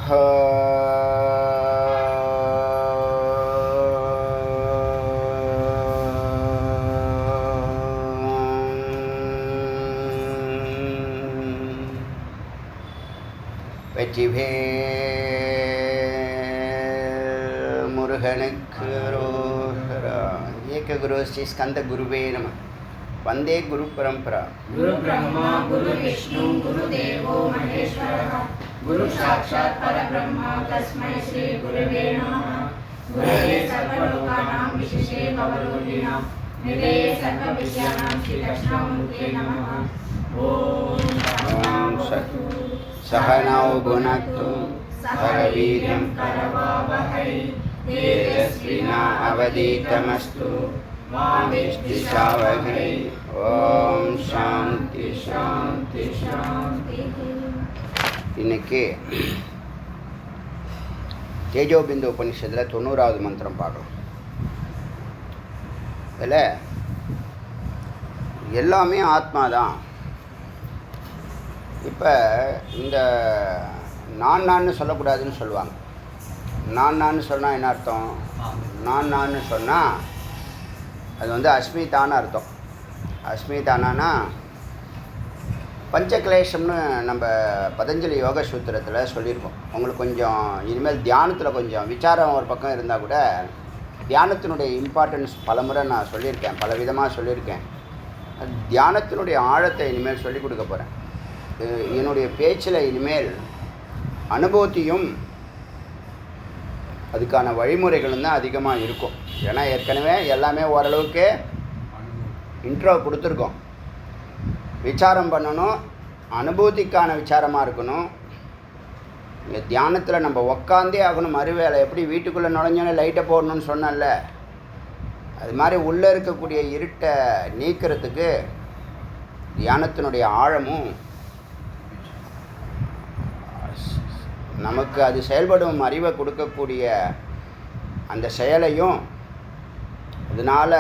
வெற்றிவேல் முருகனுக்கு அரோகரா. ஏக குரு ஸ்ரீ ஸ்கந்த குருவே நம. வந்தே குரு பரம்பரா. குரு பிரம்மா குரு விஷ்ணு குரு தேவோ மகேஸ்வரः குரு சாட்சாத் பரபிரம்மா தஸ்மை ஸ்ரீ குருவே நமः. குருவே சர்வலோகானாம் விசேஷே பவரோகிணாம் நிலையே சர்வ வித்யானாம் ஸ்ரீ தட்சிணாமூர்த்தே நமः. ஓம் சகனாவவது सहनौ भुनक्तु सह वीर्यं करवावहै तेजस्विनावधीतमस्तु मा विद्विषावहै. ओम शांति शांति शांति. இன்னைக்கு தேஜோபிந்து உபனிஷத்தில் 90வது மந்திரம் பார்க்கலாம். இதில் எல்லாமே ஆத்மா தான். இப்போ இந்த நான் சொல்லக்கூடாதுன்னு சொல்லுவாங்க. நான் சொன்னால் என்ன அர்த்தம்? நான் சொன்னால் அது வந்து அஸ்மிதான்னு அர்த்தம். அஸ்மிதானா பஞ்சக்லேஷம்னு நம்ம பதஞ்சலி யோக சூத்திரத்தில் சொல்லியிருக்கோம். உங்களுக்கு கொஞ்சம் இனிமேல் தியானத்தில் கொஞ்சம் விசாரம் ஒரு பக்கம் இருந்தால் கூட தியானத்தினுடைய இம்பார்ட்டன்ஸ் பலமுறை நான் சொல்லியிருக்கேன், பல விதமாக சொல்லியிருக்கேன். தியானத்தினுடைய ஆழத்தை இனிமேல் சொல்லிக் கொடுக்க போகிறேன். என்னுடைய பேச்சில் இனிமேல் அனுபூதியும் அதுக்கான வழிமுறைகளும் தான் அதிகமாக இருக்கும். ஏன்னா ஏற்கனவே எல்லாமே ஓரளவுக்கு இன்ட்ரோ கொடுத்துருக்கோம். விசாரம் பண்ணணும், அனுபூதிக்கான விசாரமாக இருக்கணும். இங்கே தியானத்தில் நம்ம உக்காந்தே ஆகணும். மறுவேளை எப்படி வீட்டுக்குள்ளே நுழைஞ்சோன்னே லைட்டை போடணும்னு சொன்னேன்ல, அது மாதிரி உள்ளே இருக்கக்கூடிய இருட்டை நீக்கிறதுக்கு தியானத்தினுடைய ஆழமும் நமக்கு அது செயல்படும் அறிவை கொடுக்கக்கூடிய அந்த செயலையும், அதனால்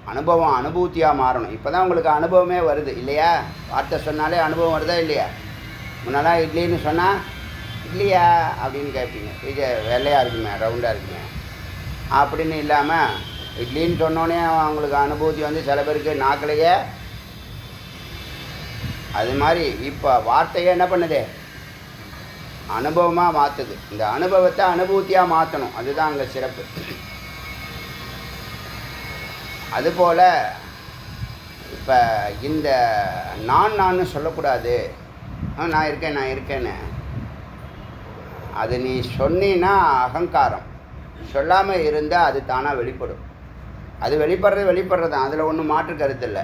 அனுபவம் அனுபூதியாக மாறணும். இப்போ தான் உங்களுக்கு அனுபவமே வருது இல்லையா? வார்த்தை சொன்னாலே அனுபவம் வருதா இல்லையா? முன்னெல்லாம் இட்லின்னு சொன்னால் இல்லையா அப்படின்னு கேட்பீங்க. இது வெள்ளையாக இருக்குமே, ரவுண்டாக இருக்குமே அப்படின்னு இல்லாமல் இட்லின்னு சொன்னோன்னே அவங்களுக்கு அனுபூதி வந்து சில பேருக்கு நாக்கிலேயே. அது மாதிரி இப்போ வார்த்தையே என்ன பண்ணுது? அனுபவமாக மாற்றுது. இந்த அனுபவத்தை அனுபூதியாக மாற்றணும். அதுதான் அங்கே சிறப்பு. அதுபோல் இப்போ இந்த நான் சொல்லக்கூடாது. நான் இருக்கேன்னு அது நீ சொன்னீன்னா அகங்காரம். சொல்லாமல் இருந்தால் அது தானாக வெளிப்படும். அது வெளிப்படுறது தான், அதில் ஒன்றும் மாற்று கருத்து இல்லை.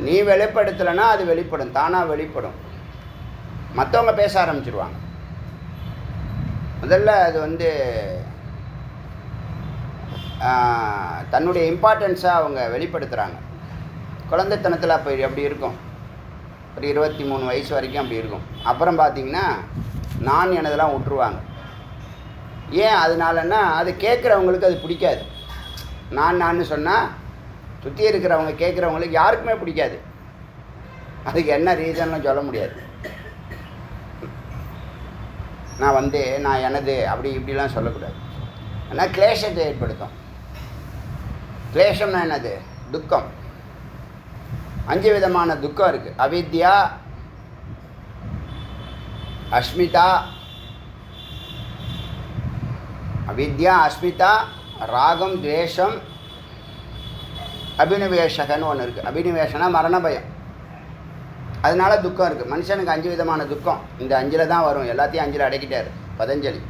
நீ வெளிப்படுத்தலைன்னா அது வெளிப்படும், தானாக வெளிப்படும். மற்றவங்க பேச ஆரம்பிச்சிடுவாங்க. முதல்ல அது வந்து தன்னுடைய இம்பார்ட்டன்ஸாக அவங்க வெளிப்படுத்துகிறாங்க. குழந்தைத்தனத்தில் அப்போ அப்படி இருக்கும். ஒரு 23 வயசு வரைக்கும் அப்படி இருக்கும். அப்புறம் பார்த்திங்கன்னா நான் எனதெல்லாம் விட்டுருவாங்க. ஏன் அதனாலன்னா அது கேட்குறவங்களுக்கு அது பிடிக்காது. நான் சொன்னால் சுற்றி இருக்கிறவங்க கேட்குறவங்களுக்கு யாருக்குமே பிடிக்காது. அதுக்கு என்ன ரீசன்லாம் சொல்ல முடியாது. நான் எனது அப்படி இப்படிலாம் சொல்லக்கூடாது. ஆனால் கிளேஷத்தை ஏற்படுத்தும். கிளேஷம்னா என்னது? துக்கம். 5 விதமான துக்கம் இருக்குது. அவித்யா, அஸ்மிதா, ராகம், துவேஷம், அபினிவேஷகன்னு ஒன்று இருக்குது. அபினிவேஷனா மரண பயம். அதனால துக்கம் இருக்குது. மனுஷனுக்கு 5 விதமான துக்கம் இந்த 5ல் தான் வரும். எல்லாத்தையும் 5ல் அடக்கிட்டார் பதஞ்சலி.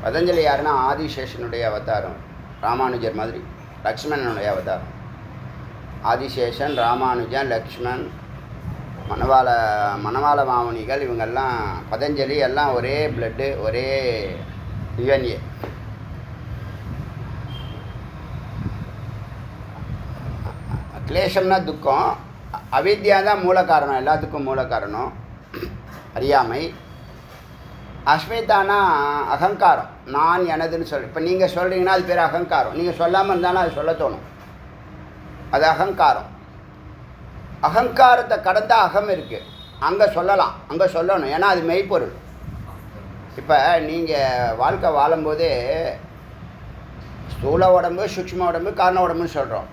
பதஞ்சலி யாருன்னா ஆதிசேஷனுடைய அவதாரம். ராமானுஜர் மாதிரி லக்ஷ்மணனுடைய அவதாரம். ஆதிசேஷன், ராமானுஜன், லக்ஷ்மண், மணவாள மாமுனிகள், இவங்கெல்லாம் பதஞ்சலி எல்லாம் ஒரே பிளட்டு, ஒரே யுஎன்ஏ. கிளேஷம்னா துக்கம். அவித்யா தான் மூல காரணம், எல்லாத்துக்கும் மூல காரணம் அறியாமை. அஸ்மிதானா அகங்காரம். நான் எனதுன்னு சொல்லி இப்போ நீங்கள் சொல்கிறீங்கன்னா அது பேர் அகங்காரம். நீங்கள் சொல்லாமல் இருந்தாலும் அது சொல்ல தோணும். அது அகங்காரம். அகங்காரத்தை கடந்தால் அகம் இருக்குது. அங்கே சொல்லலாம், அங்கே சொல்லணும். ஏன்னா அது மெய்ப்பொருள். இப்போ நீங்கள் வாழ்க்கை வாழும்போதே ஸ்தூல உடம்பு, சூக்ஷ்ம உடம்பு, காரண உடம்புன்னு சொல்கிறோம்.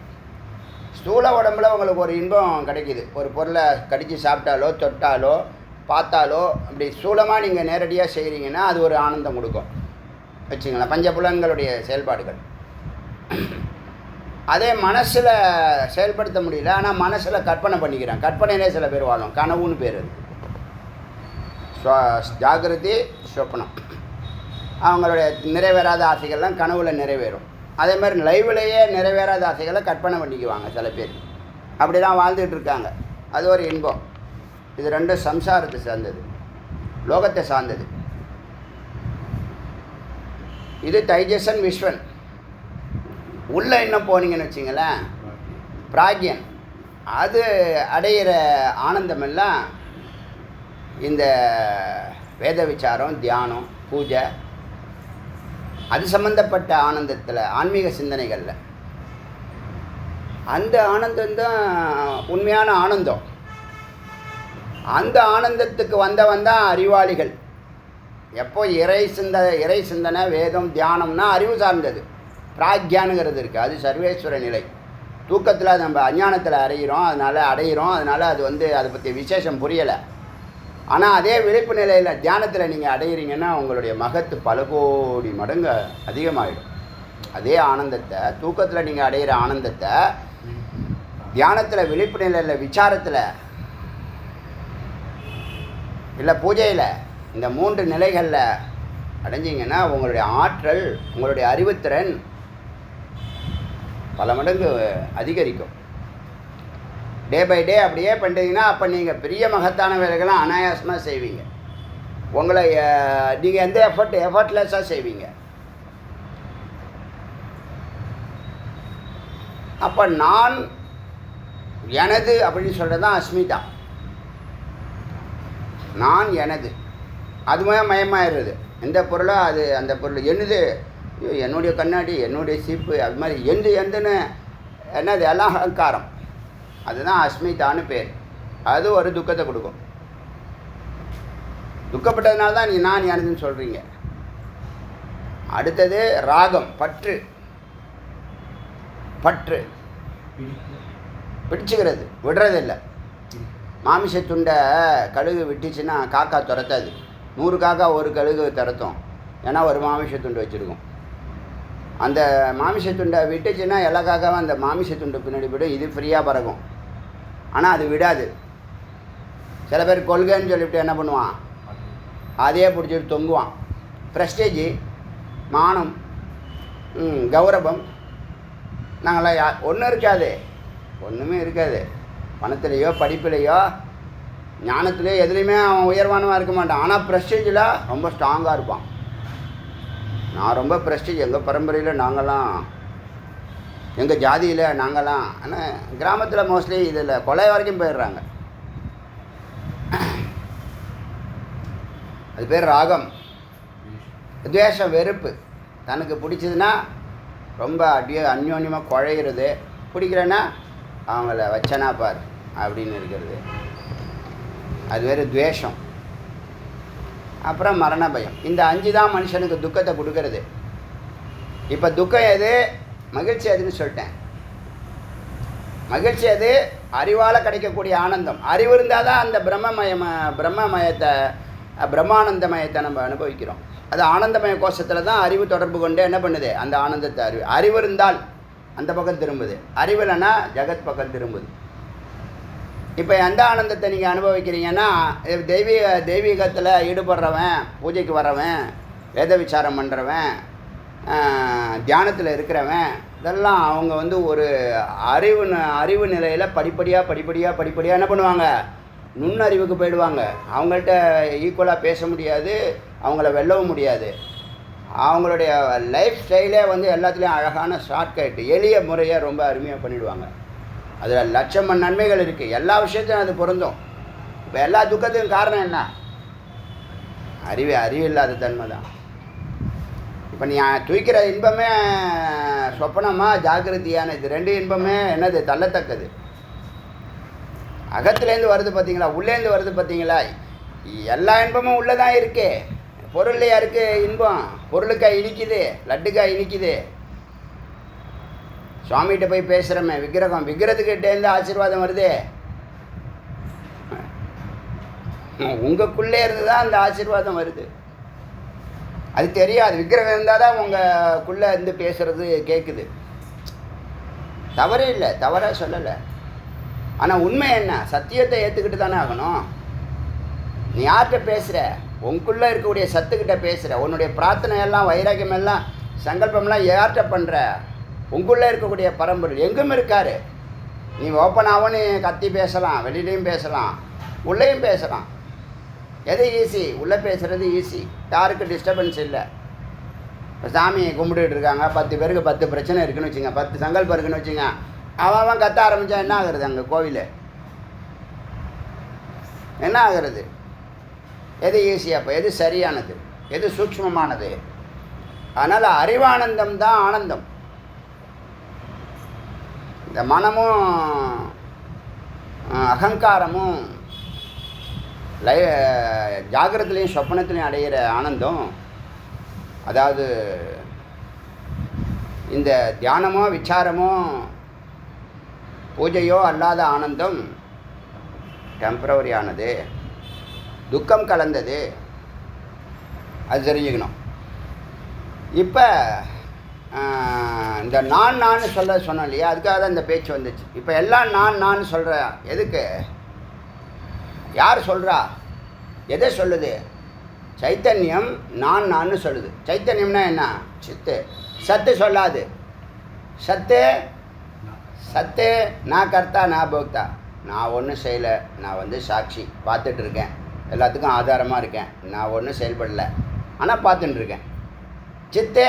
ஸ்தூல உடம்புல உங்களுக்கு ஒரு இன்பம் கிடைக்கிது. ஒரு பொருளை கடித்து சாப்பிட்டாலோ, தொட்டாலோ, பார்த்தாலோ, அப்படி ஸ்தூலமாக நீங்கள் நேரடியாக செய்கிறீங்கன்னா அது ஒரு ஆனந்தம் கொடுக்கும் வச்சுங்களேன். பஞ்சபுலன்களுடைய செயல்பாடுகள். அதே மனசில் செயல்படுத்த முடியல, ஆனால் மனசில் கற்பனை பண்ணிக்கிறேன். கற்பனையிலே சில பேர் வாழும். கனவுன்னு பேர் அது. ஜாகிரதி, சொப்னம். அவங்களுடைய நிறைவேறாத ஆசைகள்லாம் கனவுல நிறைவேறும். அதே மாதிரி லைவ்லேயே நிறைவேறாத ஆசைகளை கற்பனை பண்ணிக்குவாங்க சில பேர். அப்படி தான் வாழ்ந்துட்டு இருக்காங்க. அது ஒரு இன்பம். இது ரெண்டும் சம்சாரத்தை சார்ந்தது, லோகத்தை சார்ந்தது. இது தைஜசன், விஸ்வன். உள்ளே இன்னும் போனீங்கன்னு வச்சிங்களேன், பிராக்யன். அது அடையிற ஆனந்தமெல்லாம் இந்த வேத விசாரம், தியானம், பூஜை, அது சம்பந்தப்பட்ட ஆனந்தத்தில், ஆன்மீக சிந்தனைகளில். அந்த ஆனந்தம்தான் உண்மையான ஆனந்தம். அந்த ஆனந்தத்துக்கு வந்தவன் தான் அறிவாளிகள். எப்போ இறை சிந்தனை, வேதம், தியானம்னா அறிவு சார்ந்தது. பிராக்யானுங்கிறது இருக்குது, அது சர்வேஸ்வர நிலை. தூக்கத்தில் நம்ம அஞ்ஞானத்தில் அடையிறோம். அதனால் அது அதை பற்றி விசேஷம் புரியலை. ஆனால் அதே விழிப்பு நிலையில் தியானத்தில் நீங்கள் அடையிறீங்கன்னா உங்களுடைய மகத்து பல கோடி மடங்கு அதிகமாகிடும். அதே ஆனந்தத்தை, தூக்கத்தில் நீங்கள் அடையிற ஆனந்தத்தை தியானத்தில், விழிப்பு நிலையில், விசாரத்தில், இல்லை பூஜையில், இந்த 3 நிலைகளில் அடைஞ்சிங்கன்னா உங்களுடைய ஆற்றல், உங்களுடைய அறிவுத்திறன் பல மடங்கு அதிகரிக்கும். டே பை டே அப்படியே பண்ணிட்டீங்கன்னா அப்போ நீங்கள் பெரிய மகத்தான வேலைகளும் அனாயாசமாக செய்வீங்க. உங்களை நீங்கள் எந்த எஃபர்ட்லெஸ்ஸாக செய்வீங்க. அப்போ நான் எனது அப்படின்னு சொல்கிறது தான் அஸ்மிதா. நான் எனது அதுவே மயமாயிடுறது. எந்த பொருளோ அது அந்த பொருள் என்னது, என்னுடைய கண்ணாடி, என்னுடைய சீப்பு, அது மாதிரி எந்துன்னு என்னது எல்லாம் அகங்காரம். அதுதான் அஸ்மிதான்னு பேர். அது ஒரு துக்கத்தை கொடுக்கும். துக்கப்பட்டதுனால தான் நான் எனதுன்னு சொல்கிறீங்க. அடுத்தது ராகம், பற்று. பிடிச்சிக்கிறது, விடுறதில்லை. மாமிச துண்டை கழுகு விட்டுச்சுன்னா காக்கா துரத்தாது. 100 காக்கா ஒரு கழுகு துரத்தும். ஏன்னா ஒரு மாமிச துண்டு வச்சுருக்கும். அந்த மாமிச துண்டை விட்டுச்சுன்னா எல்லா காக்காவும் அந்த மாமிச துண்டு பின்னாடி போய்டும். இது ஃப்ரீயாக பறக்கும். ஆனால் அது விடாது. சில பேர் கொள்கைன்னு சொல்லிவிட்டு என்ன பண்ணுவான், அதையே பிடிச்சிட்டு தொங்குவான். ப்ரெஸ்டேஜி, மானம், கௌரவம், நாங்களாம் ஒன்றும் இருக்காது, ஒன்றுமே இருக்காது. பணத்துலேயோ, படிப்புலேயோ, ஞானத்துலேயோ எதுலேயுமே அவன் உயர்வானமாக இருக்க மாட்டான். ஆனால் ப்ரெஸ்டேஜில் ரொம்ப ஸ்ட்ராங்காக இருப்பான். நான் ரொம்ப ப்ரெஸ்டீஜ், எங்கள் பரம்பரையில் நாங்கள்லாம், எங்கள் ஜாதியில் நாங்கள்லாம். ஆனால் கிராமத்தில் மோஸ்ட்லி இதில் கொலை வரைக்கும் போயிடுறாங்க. அது பேர் ராகம். துவேஷம், வெறுப்பு. தனக்கு பிடிச்சதுன்னா ரொம்ப அந்யோன்யமாக குழையிறது, பிடிக்கிறேன்னா அவங்கள வச்சனா பார் அப்படின்னு இருக்கிறது. அது வேறு துவேஷம். அப்புறம் மரண பயம். இந்த 5 தான் மனுஷனுக்கு துக்கத்தை கொடுக்கறது. இப்போ துக்கம் எது, மகிழ்ச்சி எதுன்னு சொல்லிட்டேன். மகிழ்ச்சி எது, அறிவால் கிடைக்கக்கூடிய ஆனந்தம். அறிவு இருந்தால் தான் அந்த பிரம்மானந்தமயத்தை நம்ம அனுபவிக்கிறோம். அது ஆனந்தமய கோஷத்தில் தான் அறிவு தொடர்பு கொண்டு என்ன பண்ணுது, அந்த ஆனந்தத்தை அறிவு இருந்தால் அந்த பக்கம் திரும்புது. அறிவு இல்லைன்னா ஜகத் பக்கம் திரும்புது. இப்போ எந்த ஆனந்தத்தை நீங்கள் அனுபவிக்கிறீங்கன்னா, தெய்வீகத்தில் ஈடுபடுறவன், பூஜைக்கு வர்றவன், வேத விசாரம் பண்ணுறவன், தியானத்தில் இருக்கிறவன், இதெல்லாம் அவங்க ஒரு அறிவு நிலையில் படிப்படியாக என்ன பண்ணுவாங்க, நுண்ணறிவுக்கு போயிடுவாங்க. அவங்கள்ட்ட ஈக்குவலாக பேச முடியாது, அவங்கள வெல்லவும் முடியாது. அவங்களுடைய லைஃப் ஸ்டைலே எல்லாத்துலேயும் அழகான ஷார்ட்கட், எளிய முறையை ரொம்ப அருமையாக பண்ணிவிடுவாங்க. அதில் லட்சம் நன்மைகள் இருக்குது. எல்லா விஷயத்தையும் அது பொருந்தும். இப்போ எல்லா துக்கத்துக்கும் காரணம் என்ன, அறிவு இல்லாத தன்மை தான். இப்போ நீ தூக்கிற இன்பமே சொப்பனமாக ஜாகிரதையான, இது 2 இன்பமே என்னது, தள்ளத்தக்கது. அகத்துலேருந்து வருது பார்த்தீங்களா, உள்ளேருந்து வருது பார்த்தீங்களா. எல்லா இன்பமும் உள்ளே தான் இருக்கு. பொருள்லையா இருக்கு இன்பம்? பொருளுக்காக இனிக்குது, லட்டுக்காக இனிக்குது. சுவாமிகிட்ட போய் பேசுகிறோமே, விக்கிரகத்துக்கிட்டேருந்து ஆசீர்வாதம் வருது. உங்களுக்குள்ளே இருந்து தான் அந்த ஆசீர்வாதம் வருது. அது தெரியாது. விக்கிரகம் இருந்தால் தான் உங்களுக்குள்ளே இருந்து பேசுகிறது கேட்குது. தவறே இல்லை, தவறாக சொல்லலை. ஆனால் உண்மை என்ன? சத்தியத்தை ஏற்றுக்கிட்டு தானே ஆகணும். நீ யார்கிட்ட பேசுகிற? உங்களுக்குள்ளே இருக்கக்கூடிய சத்துக்கிட்ட பேசுகிற. உன்னுடைய பிரார்த்தனை எல்லாம், வைராக்கியம் எல்லாம், சங்கல்பம்லாம் யார்கிட்ட பண்ணுற? உங்களுக்குள்ளே இருக்கக்கூடிய பரம்பொருள் எங்கும் இருக்கார். நீ ஓப்பனாகவும் நீ கத்தி பேசலாம், வெளியிலையும் பேசலாம், உள்ளேயும் பேசலாம். எது ஈஸி? உள்ளே பேசுகிறது ஈஸி. யாருக்கு டிஸ்டர்பன்ஸ் இல்லை. இப்போ சாமியை கும்பிட்டுட்டு இருக்காங்க, 10 பேருக்கு 10 பிரச்சனை இருக்குன்னு வச்சுங்க, 10 சங்கல்பம் இருக்குன்னு வச்சுங்க. அவன் கத்த ஆரம்பித்தா என்ன ஆகுறது? அங்கே கோவில் என்ன ஆகுறது? எது ஈஸி? அப்போ எது சரியானது? எது சூக்ஷ்மமானது? அதனால் அறிவானந்தம் தான் ஆனந்தம். இந்த மனமும் அகங்காரமும் ஜாகிரத்துலேயும் சொப்பனத்துலேயும் அடையிற ஆனந்தம், அதாவது இந்த தியானமோ விசாரமோ பூஜையோ அல்லாத ஆனந்தம் டெம்பரவரியானது, துக்கம் கலந்தது. அது தெரிஞ்சுக்கணும். இப்போ இந்த நான் சொன்னோம் இல்லையா, அதுக்காக தான் இந்த பேச்சு வந்துச்சு. இப்போ எல்லாம் நான் சொல்கிறேன். எதுக்கு? யார் சொல்கிறா? எதை சொல்லுது? சைத்தன்யம் நான் சொல்லுது. சைத்தன்யம்னா என்ன? சித்து. சத்து சொல்லாது. சத்து நான் கர்த்தா, நான் போக்தா. நான் ஒன்றும் செய்யலை, நான் சாட்சி, பார்த்துட்டு இருக்கேன், எல்லாத்துக்கும் ஆதாரமாக இருக்கேன். நான் ஒன்றும் செயல்படலை, ஆனால் பார்த்துட்டு இருக்கேன். சித்து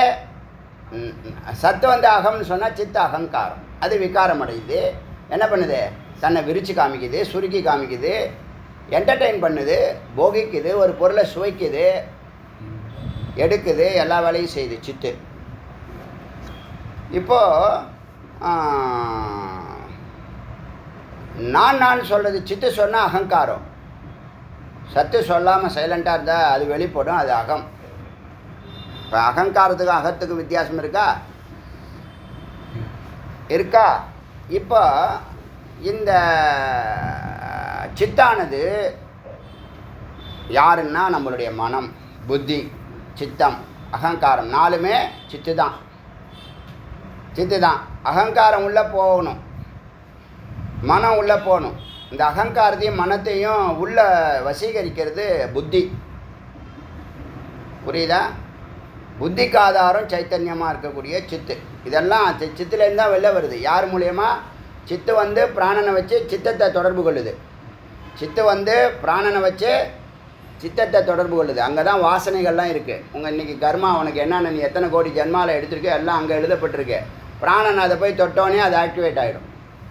சத்து அகம்னு சொன்னால் சித்து அகங்காரம். அது விகாரம் அடையுது. என்ன பண்ணுது? தன்னை விரித்து காமிக்குது, சுருக்கி காமிக்குது, என்டர்டெயின் பண்ணுது, போகிக்குது, ஒரு பொருளை சுவைக்குது, எடுக்குது, எல்லா வேலையும் செய்யுது சித்து. இப்போது நான் சொல்கிறது சித்து சொன்னால் அகங்காரம். சத்து சொல்லாமல் சைலண்ட்டாக இருந்தால் அது வெளிப்படும், அது அகம். இப்போ அகங்காரத்துக்கும் அகத்துக்கும் வித்தியாசம் இருக்கா? இப்போ இந்த சித்தானது யாருன்னா நம்மளுடைய மனம், புத்தி, சித்தம், அகங்காரம். 4மே சித்து தான். அகங்காரம் உள்ளே போகணும், மனம் உள்ளே போகணும். இந்த அகங்காரத்தையும் மனத்தையும் உள்ளே வசீகரிக்கிறது புத்தி. புரியுதா? புத்திக்கு ஆதாரம் சைத்தன்யமாக இருக்கக்கூடிய சித்து. இதெல்லாம் சித்துலேருந்து தான் வெளில வருது. யார் மூலயமா? சித்து பிராணனை வச்சு சித்தத்தை தொடர்பு கொள்ளுது. சித்து பிராணனை வச்சு சித்தத்தை தொடர்பு கொள்ளுது. அங்கே தான் வாசனைகள்லாம் இருக்குது. உங்கள் இன்றைக்கி கர்மா உனக்கு என்னென்ன, நீ எத்தனை கோடி ஜென்மாவில் எடுத்திருக்கே எல்லாம் அங்கே எழுதப்பட்டிருக்கு. பிராணன் அதை போய் தொட்டோன்னே அது ஆக்டிவேட் ஆகிடும்.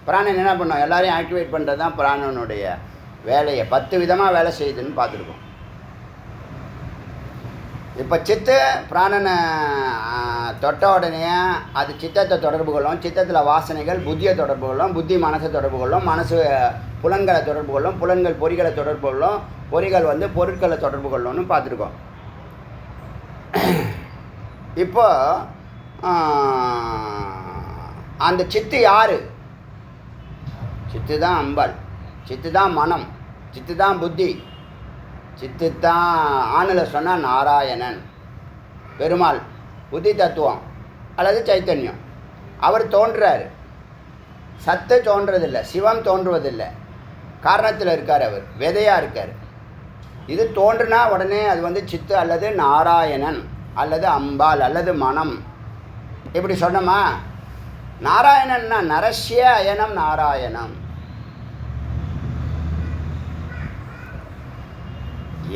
பிராணன் என்ன பண்ணோம்? எல்லாரையும் ஆக்டிவேட் பண்ணுறது தான் பிராணனுடைய வேலையை. 10 விதமாக வேலை செய்யுதுன்னு பார்த்துருக்கோம். இப்போ சித்து பிராணனை தொட்ட உடனே அது சித்தத்தை தொடர்பு கொள்ளும். சித்தத்தில் வாசனைகள் புத்தியை தொடர்பு கொள்ளும், புத்தி மனசை தொடர்பு கொள்ளும், மனசு புலன்களை தொடர்பு கொள்ளும், புலன்கள் பொறிகளை தொடர்பு கொள்ளும், பொறிகள் பொருட்களை தொடர்பு கொள்ளும்னு பார்த்துருக்கோம். இப்போ அந்த சித்து யார்? சித்து தான் அம்பாள், சித்து தான் மனம், சித்து தான் புத்தி, சித்து தான் ஆணில் சொன்னால் நாராயணன், பெருமாள், புத்தி தத்துவம் அல்லது சைத்தன்யம். அவர் தோன்றுறார். சத்து தோன்றதில்லை, சிவம் தோன்றுவதில்லை. காரணத்தில் இருக்கார். அவர் விதையாக இருக்கார். இது தோன்றுனா உடனே அது சித்து அல்லது நாராயணன் அல்லது அம்பாள் அல்லது மனம். இப்படி சொன்னோமா? நாராயணன்னா நரஸ்ய அயனம் நாராயணம்.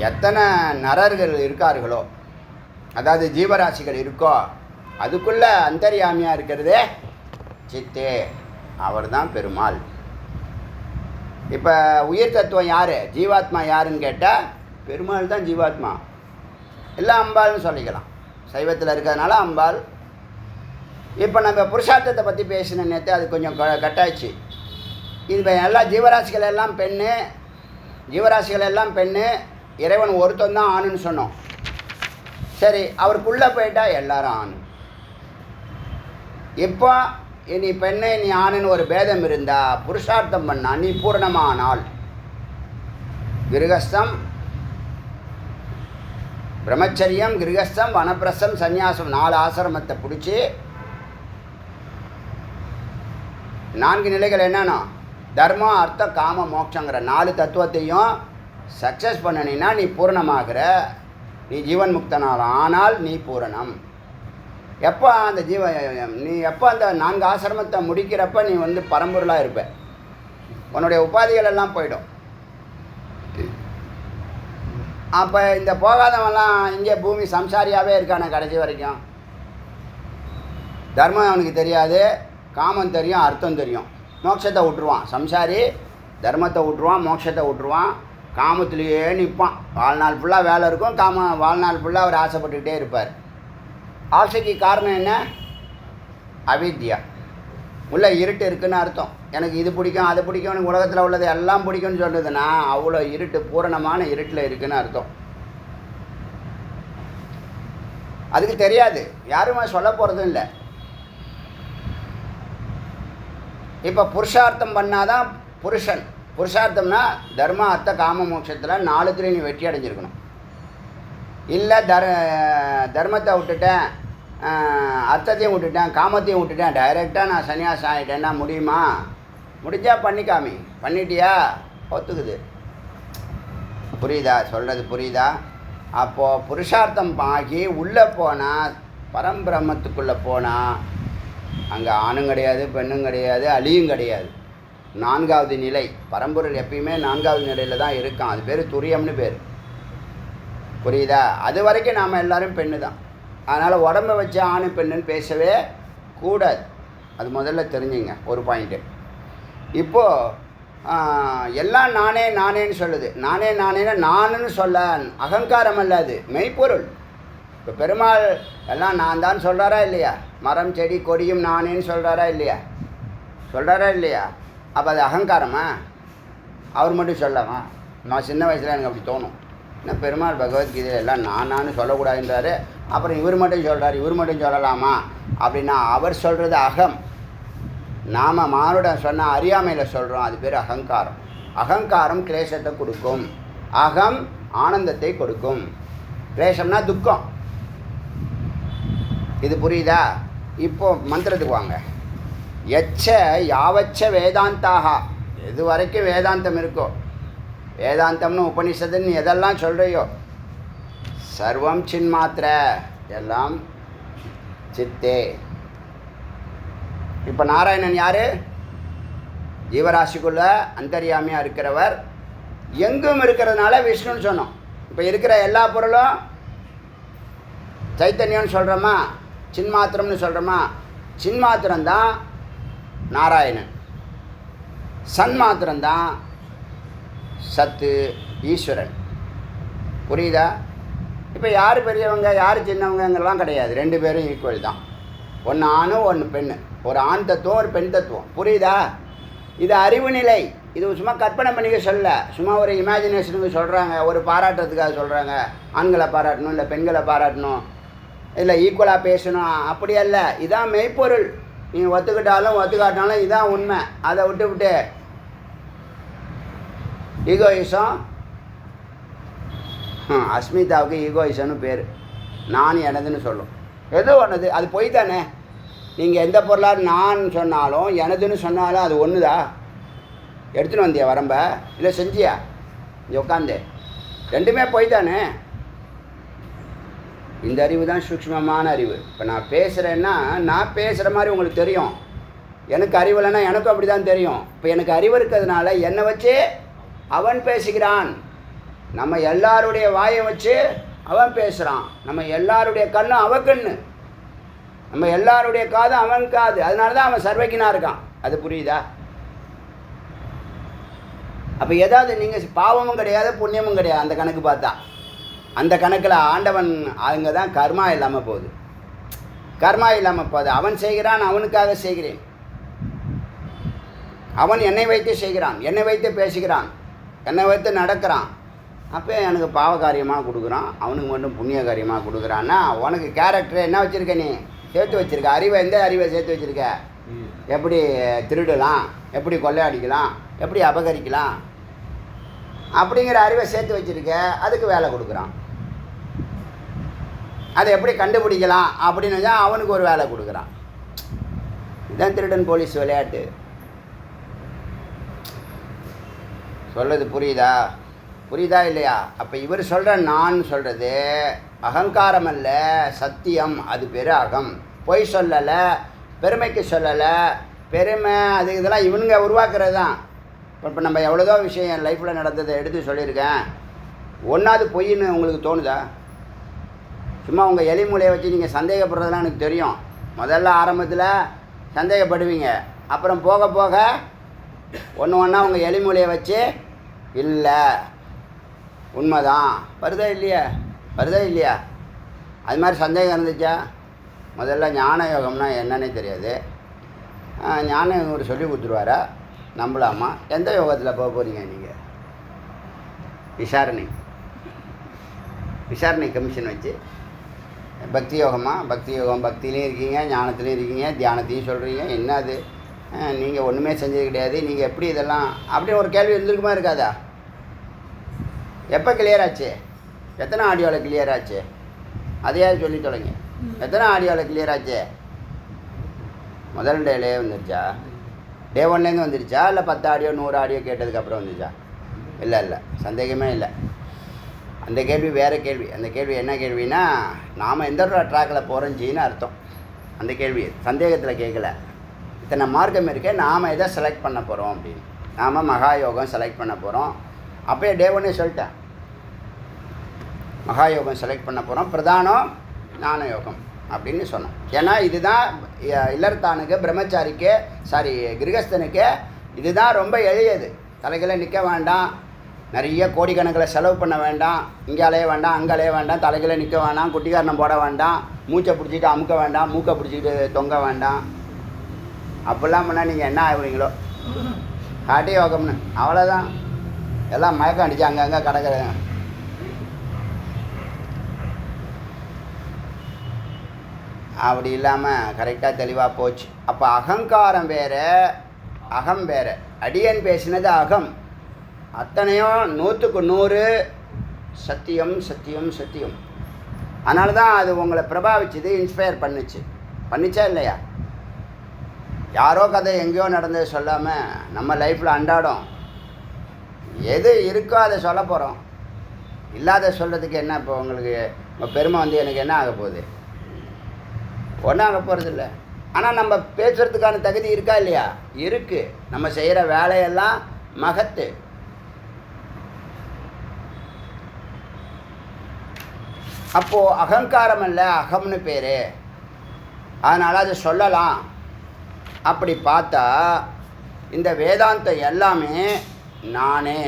எத்தனை நரர்கள் இருக்கார்களோ, அதாவது ஜீவராசிகள் இருக்கோ, அதுக்குள்ளே அந்தர்யாமியாக இருக்கிறதே சித்தே, அவர் தான் பெருமாள். இப்போ உயிர் தத்துவம் யார்? ஜீவாத்மா யாருன்னு கேட்டால் பெருமாள் தான் ஜீவாத்மா. எல்லாம் அம்பாள்னு சொல்லிக்கலாம். சைவத்தில் இருக்கிறதுனால அம்பாள். இப்போ நம்ம புருஷார்த்தத்தை பற்றி பேசின நேற்று அது கொஞ்சம் கட்டாயிடுச்சு. இது எல்லாம் ஜீவராசிகள் எல்லாம் பெண்ணு, ஜீவராசிகள் எல்லாம் பெண்ணு, இறைவன் ஒருத்தன் தான் ஆணுன்னு சொன்னோம். சரி, அவருக்குள்ளே போயிட்டா எல்லாரும் ஆண். இப்போ நீ பெண்ணு நீ ஆணுன்னு ஒரு பேதம் இருந்தா புருஷார்த்தம் பண்ணா நீ பூரணமானால் கிருகஸ்தம் பிரம்மச்சரியம் கிருகஸ்தம் வனப்பிரஸ்தம் சந்நியாசம் 4 ஆசிரமத்தை பிடிச்சி 4 நிலைகள் என்னன்னா தர்மம் அர்த்தம் காம மோட்சங்கிற 4 தத்துவத்தையும் சக்ஸஸ் பண்ணினா நீ பூரணமாகிற, நீ ஜீவன் முக்தனால் ஆனால் நீ பூரணம். எப்போ அந்த நீ எப்போ அந்த 4 ஆசிரமத்தை முடிக்கிறப்ப நீ வந்து பரம்பொருளாக இருப்ப, உன்னுடைய உபாதிகள் எல்லாம் போயிடும். அப்போ இந்த போகாதவன்லாம் இங்கே பூமி சம்சாரியாகவே இருக்கானே கடைசி வரைக்கும். தர்மம் அவனுக்கு தெரியாது, காமம் தெரியும், அர்த்தம் தெரியும், மோட்சத்தை விட்டுருவான். சம்சாரி தர்மத்தை விட்டுருவான், மோட்சத்தை விட்டுருவான், காமத்திலேயே நிற்பான். வாழ்நாள் ஃபுல்லாக வேலை இருக்கும், வாழ்நாள் ஃபுல்லாக அவர் ஆசைப்பட்டுக்கிட்டே இருப்பார். ஆசைக்கு காரணம் என்ன? அவித்யா. உள்ள இருட்டு இருக்குன்னு அர்த்தம். எனக்கு இது பிடிக்கும் அது பிடிக்கும், எனக்கு உலகத்தில் உள்ளது எல்லாம் பிடிக்கும்னு சொல்கிறதுனா அவ்வளோ இருட்டு, பூரணமான இருட்டில் இருக்குன்னு அர்த்தம். அதுக்கு தெரியாது, யாருமே சொல்ல போகிறதும் இல்லை. இப்போ புருஷார்த்தம் பண்ணாதான் புருஷன். புருஷார்த்தம்னா தர்ம அர்த்த காம மோட்சத்தில் 4 நீ வெற்றி அடைஞ்சிருக்கணும். இல்லை தர்மத்தை விட்டுட்டேன், அர்த்தத்தையும் விட்டுட்டேன், காமத்தையும் விட்டுட்டேன், டைரெக்டாக நான் சன்னியாசம் ஆகிட்டேன்னா முடியுமா? முடிஞ்சா பண்ணிக்காமி, பண்ணிட்டியா ஒத்துக்குது. புரியுதா சொல்கிறது? புரியுதா? அப்போது புருஷார்த்தம் ஆகி உள்ளே போனால் பரம்பிரம்மத்துக்குள்ளே போனால் அங்கே ஆணும் கிடையாது, பெண்ணும் கிடையாது, அழியும் கிடையாது. 4வது நிலை. பரம்பொருள் எப்பயுமே 4வது நிலையில் தான் இருக்கான். அது பேர் துரியம்னு பேர். புரியுதா? அது வரைக்கும் நாம் எல்லோரும் பெண்ணு தான். அதனால் உடம்பை வச்சு ஆணு பெண்ணுன்னு பேசவே கூடாது. அது முதல்ல தெரிஞ்சுங்க ஒரு பாயிண்ட்டு. இப்போது எல்லாம் நானே நானேன்னு சொல்லுது. நானே நானேன்னா நானுன்னு சொல்ல அகங்காரம் அல்ல, அது மெய்ப்பொருள். இப்போ பெருமாள் எல்லாம் நான் தான் சொல்கிறாரா இல்லையா? மரம் செடி கொடியும் நானேன்னு சொல்கிறாரா இல்லையா? சொல்கிறாரா இல்லையா? அப்போ அது அகங்காரமா? அவர் மட்டும் சொல்லவா? நான் சின்ன வயசில் எனக்கு அப்படி தோணும். ஏன்னா பெருமாள் பகவத்கீதையில் எல்லாம் நானான்னு சொல்லக்கூடாதுன்றாரு. அப்புறம் இவர் மட்டும் சொல்கிறார், இவர் மட்டும் சொல்லலாமா அப்படின்னா அவர் சொல்கிறது அகம். நாம் மானுடன் சொன்னால் அறியாமையில் சொல்கிறோம், அது பேர் அகங்காரம். அகங்காரம் கிளேசத்தை கொடுக்கும், அகம் ஆனந்தத்தை கொடுக்கும். கிளேசம்னா துக்கம். இது புரியுதா? இப்போது மந்திரத்துக்கு வாங்க. எச்ச யாவச்ச வேதாந்தாக, எது வரைக்கும் வேதாந்தம் இருக்கோ, வேதாந்தம்னு உபனிஷத்துன்னு எதெல்லாம் சொல்கிறையோ சர்வம் சின்மாத்திர, எல்லாம் சித்தே. இப்போ நாராயணன் யார்? ஜீவராசிக்குள்ள அந்தர்யாமியாக இருக்கிறவர். எங்கும் இருக்கிறதுனால விஷ்ணுன்னு சொன்னோம். இப்போ இருக்கிற எல்லா பொருளும் சைத்தன்யம்னு சொல்கிறோமா, சின்மாத்திரம்னு சொல்கிறோமா? சின்மாத்திரம்தான் நாராயணன், சன்மாத்திரம்தான் சத்து ஈஸ்வரன். புரியுதா? இப்போ யார் பெரியவங்க யார் சின்னவங்கலாம் கிடையாது, 2 பேரும் ஈக்குவல் தான். ஒன்று ஆணும் ஒன்று பெண்ணு, ஒரு ஆண் தத்துவம் ஒரு பெண் தத்துவம். புரியுதா? இது அறிவு நிலை. இது சும்மா கற்பனை பண்ணிக்க சொல்ல, சும்மா ஒரு இமேஜினேஷனுக்கு சொல்கிறாங்க, ஒரு பாராட்டுறதுக்காக சொல்கிறாங்க. ஆண்களை பாராட்டணும், இல்லை பெண்களை பாராட்டணும், இல்லை ஈக்குவலாக பேசணும், அப்படி அல்ல. இதான் மெய்ப்பொருள். நீ ஒத்துக்கிட்டாலும் ஒத்துக்காட்டினாலும் இதான் உண்மை. அதை விட்டு ஈகோயிசம். அஸ்மிதாவுக்கு ஈகோயிசம்னு பேர். நான் எனதுன்னு சொல்லும். எதோ ஒன்றுது, அது பொய் தானே. நீங்கள் எந்த பொருளாக நான் சொன்னாலும் எனதுன்னு சொன்னாலும் அது ஒன்றுதா? எடுத்துன்னு வந்தியா வரம்ப, இல்லை செஞ்சியா இங்கே உட்காந்து? 2மே பொய் தானே. இந்த அறிவு தான் சூக்ஷ்மமான அறிவு. இப்போ நான் பேசுகிறேன்னா நான் பேசுகிற மாதிரி உங்களுக்கு தெரியும். எனக்கு அறிவு இல்லைன்னா எனக்கும் அப்படி தான் தெரியும். இப்போ எனக்கு அறிவு இருக்கிறதுனால என்னை வச்சு அவன் பேசுகிறான். நம்ம எல்லாருடைய வாயை வச்சு அவன் பேசுகிறான். நம்ம எல்லாருடைய கண்ணும் அவன் கண்ணு, நம்ம எல்லாருடைய காதும் அவன் காது. அதனால தான் அவன் சர்வக்கினா இருக்கான். அது புரியுதா? அப்போ ஏதாவது நீங்கள் பாவமும் கிடையாது புண்ணியமும் கிடையாது அந்த கணக்கு பார்த்தா. அந்த கணக்கில் ஆண்டவன் அங்கே தான் கர்மா இல்லாமல் போகுது. கர்மா இல்லாமல் போகுது. அவன் செய்கிறான், அவனுக்காக செய்கிறேன். அவன் என்னை வைத்து செய்கிறான், என்னை வைத்து பேசுகிறான், என்னை வைத்து நடக்கிறான். அப்போ எனக்கு பாவ காரியமாக கொடுக்குறான், அவனுக்கு மட்டும் புண்ணிய காரியமாக கொடுக்குறான்னா உனக்கு கேரக்டர் என்ன வச்சுருக்க, நீ சேர்த்து வச்சுருக்க அறிவை, எந்த அறிவை சேர்த்து வச்சுருக்க? எப்படி திருடலாம், எப்படி கொள்ளையடிக்கலாம், எப்படி அபகரிக்கலாம் அப்படிங்கிற அறிவை சேர்த்து வச்சுருக்க. அதுக்கு வேலை கொடுக்குறான். அதை எப்படி கண்டுபிடிக்கலாம் அப்படின்னு வச்சா அவனுக்கு ஒரு வேலை கொடுக்குறான். இதுதான் திருடன் போலீஸ் விளையாட்டு. சொல்கிறது புரியுதா இல்லையா? அப்போ இவர் சொல்கிற நான் சொல்கிறது அகங்காரம் அல்ல, சத்தியம். அது பேர் அகம். பொய் சொல்லலை, பெருமைக்கு சொல்லலை. பெருமை அது இதெல்லாம் இவனுங்க உருவாக்குறது தான். இப்போ நம்ம எவ்வளோதோ விஷயம் என் லைஃப்பில் நடந்ததை எடுத்து சொல்லியிருக்கேன். ஒன்றாவது பொய்ன்னு உங்களுக்கு தோணுதா? சும்மா உங்கள் எலி மூலையை வச்சு நீங்கள் சந்தேகப்படுறதுலாம் எனக்கு தெரியும். முதல்ல ஆரம்பத்தில் சந்தேகப்படுவீங்க, அப்புறம் போக போக ஒன்று ஒன்றா உங்கள் எலி மூலையை வச்சு இல்லை உண்மைதான் வருதா இல்லையா? அது மாதிரி சந்தேகம் இருந்துச்சா? முதல்ல ஞான யோகம்னா என்னன்னே தெரியாது. ஞான யோகம் ஒரு சொல்லி கொடுத்துருவாரா? நம்பலாமா? எந்த யோகத்தில் போக போகிறீங்க நீங்கள்? விசாரணை கமிஷன் வச்சு பக்தி யோகமா? பக்தி யோகம், பக்திலையும் இருக்கீங்க, ஞானத்துலேயும் இருக்கீங்க, தியானத்தையும் சொல்கிறீங்க. என்ன அது? நீங்கள் ஒன்றுமே செஞ்சது கிடையாது, நீங்கள் எப்படி இதெல்லாம் அப்படின்னு ஒரு கேள்வி இருந்திருக்குமா இருக்காதா? எப்போ கிளியர் ஆச்சு? எத்தனை ஆடியோவில் கிளியர் ஆச்சு? அதையாவது சொல்லி தொலைங்க. எத்தனை ஆடியோவில் கிளியர் ஆச்சு? முதல் டேலே வந்துருச்சா? டே ஒன்லேருந்து வந்துருச்சா? இல்லை 10 ஆடியோ 100 ஆடியோ கேட்டதுக்கப்புறம் வந்துருச்சா? இல்லை, சந்தேகமே இல்லை. அந்த கேள்வி வேறு கேள்வி. அந்த கேள்வி என்ன கேள்வினா, நாம் எந்த ட்ராக்கில் போகிறோஞ்சின்னு அர்த்தம். அந்த கேள்வி சந்தேகத்தில் கேட்கல. இத்தனை மார்க்கம் இருக்கே, நாம் எதை செலக்ட் பண்ண போகிறோம் அப்படின்னு. நாம் மகாயோகம் செலக்ட் பண்ண போகிறோம். அப்போயே டே ஒன்னே சொல்லிட்டேன், மகாயோகம் செலக்ட் பண்ண போகிறோம், பிரதானம் ஞான யோகம் அப்படின்னு சொன்னோம். ஏன்னா இதுதான் இல்லறத்தானுக்கு, பிரம்மச்சாரிக்கு, கிரகஸ்தனுக்கு இதுதான் ரொம்ப எளியது. தலைகளை நிற்க வேண்டாம், நிறைய கோடிக்கணக்கில் செலவு பண்ண வேண்டாம், இங்கே அலைய வேண்டாம், அங்கே அலைய வேண்டாம், தலைகளை நிற்க வேண்டாம், குட்டிக்காரணம் போட வேண்டாம், மூச்சை பிடிச்சிட்டு அமுக்க வேண்டாம், மூக்கை பிடிச்சிட்டு தொங்க வேண்டாம். அப்படிலாம் பண்ணால் நீங்கள் என்ன ஆகுறீங்களோ? ஹாட்டி யோகம்னு அவ்வளோதான். எல்லாம் மயக்கம் அடிச்சு அங்கங்கே கிடக்குறேன். அப்படி இல்லாமல் கரெக்டாக தெளிவாக போச்சு. அப்போ அகங்காரம் வேறு, அகம் வேறு. அடியன் பேசினது அகம், அத்தனையும் 100க்கு 100 சத்தியம். அதனால தான் அது உங்களை பிரபாவிச்சுது, இன்ஸ்பயர் பண்ணிச்சா இல்லையா? யாரோ கதை எங்கேயோ நடந்தது சொல்லாமல் நம்ம லைஃப்பில் அன்றாடம் எது இருக்கோ அதை சொல்ல போகிறோம். இல்லாத சொல்கிறதுக்கு என்ன? இப்போ உங்களுக்கு பெருமை வந்து எனக்கு என்ன ஆக போகுது? ஒன்றும் ஆக போகிறதில்ல. ஆனால் நம்ம பேசுகிறதுக்கான தகுதி இருக்கா இல்லையா? இருக்குது. நம்ம செய்கிற வேலையெல்லாம் மகத்து. அப்போது அகங்காரம் அல்ல, அகம்னு பேர். அதனால் அதை சொல்லலாம். அப்படி பார்த்தா இந்த வேதாந்தம் எல்லாமே நானே.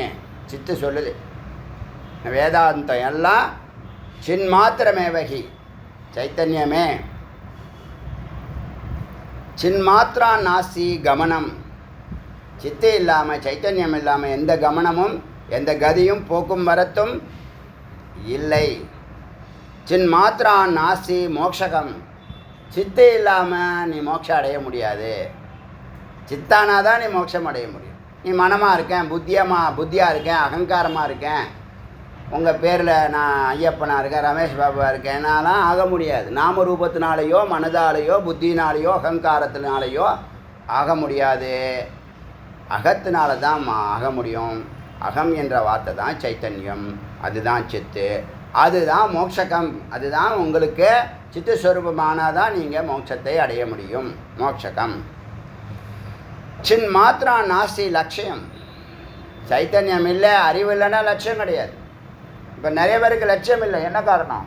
சித்து சொல்லுது, வேதாந்தம் எல்லாம் சின்மாத்திரமே வகி, சைத்தன்யமே. சின்மாத்திரா நாஸ்தி கமனம். சித்து இல்லாமல், சைத்தன்யம் இல்லாமல் எந்த கமனமும் எந்த கதியும் போக்கும் வரத்தும் இல்லை. சின்மாத்திரா நாஸ்தி மோக்ஷகம். சித்து இல்லாமல் நீ மோட்சம் அடைய முடியாது. சித்தானா தான் நீ மோட்சம் அடைய முடியும். நீ மனமாக இருக்கேன், புத்தியாக இருக்கேன், அகங்காரமாக இருக்கேன், உங்கள் பேரில் நான் ஐயப்பனாக இருக்கேன், ரமேஷ் பாபா இருக்கேன்னாலாம் ஆக முடியாது. நாம ரூபத்தினாலேயோ மனதாலேயோ புத்தினாலேயோ அகங்காரத்தினாலேயோ ஆக முடியாது. அகத்தினால தான் ஆக முடியும். அகம் என்ற வார்த்தை தான் சைத்தன்யம், அதுதான் சித்து, அதுதான் மோட்சகம். அதுதான் உங்களுக்கு சித்து ஸ்வரூபமானால் தான் நீங்கள் மோட்சத்தை அடைய முடியும். மோட்சகம். சின் மாத்திரா நாஸ்தி லட்சியம். சைத்தன்யம் இல்லை, அறிவு இல்லைன்னா லட்சியம் கிடையாது. இப்போ நிறைய பேருக்கு லட்சியம் இல்லை. என்ன காரணம்?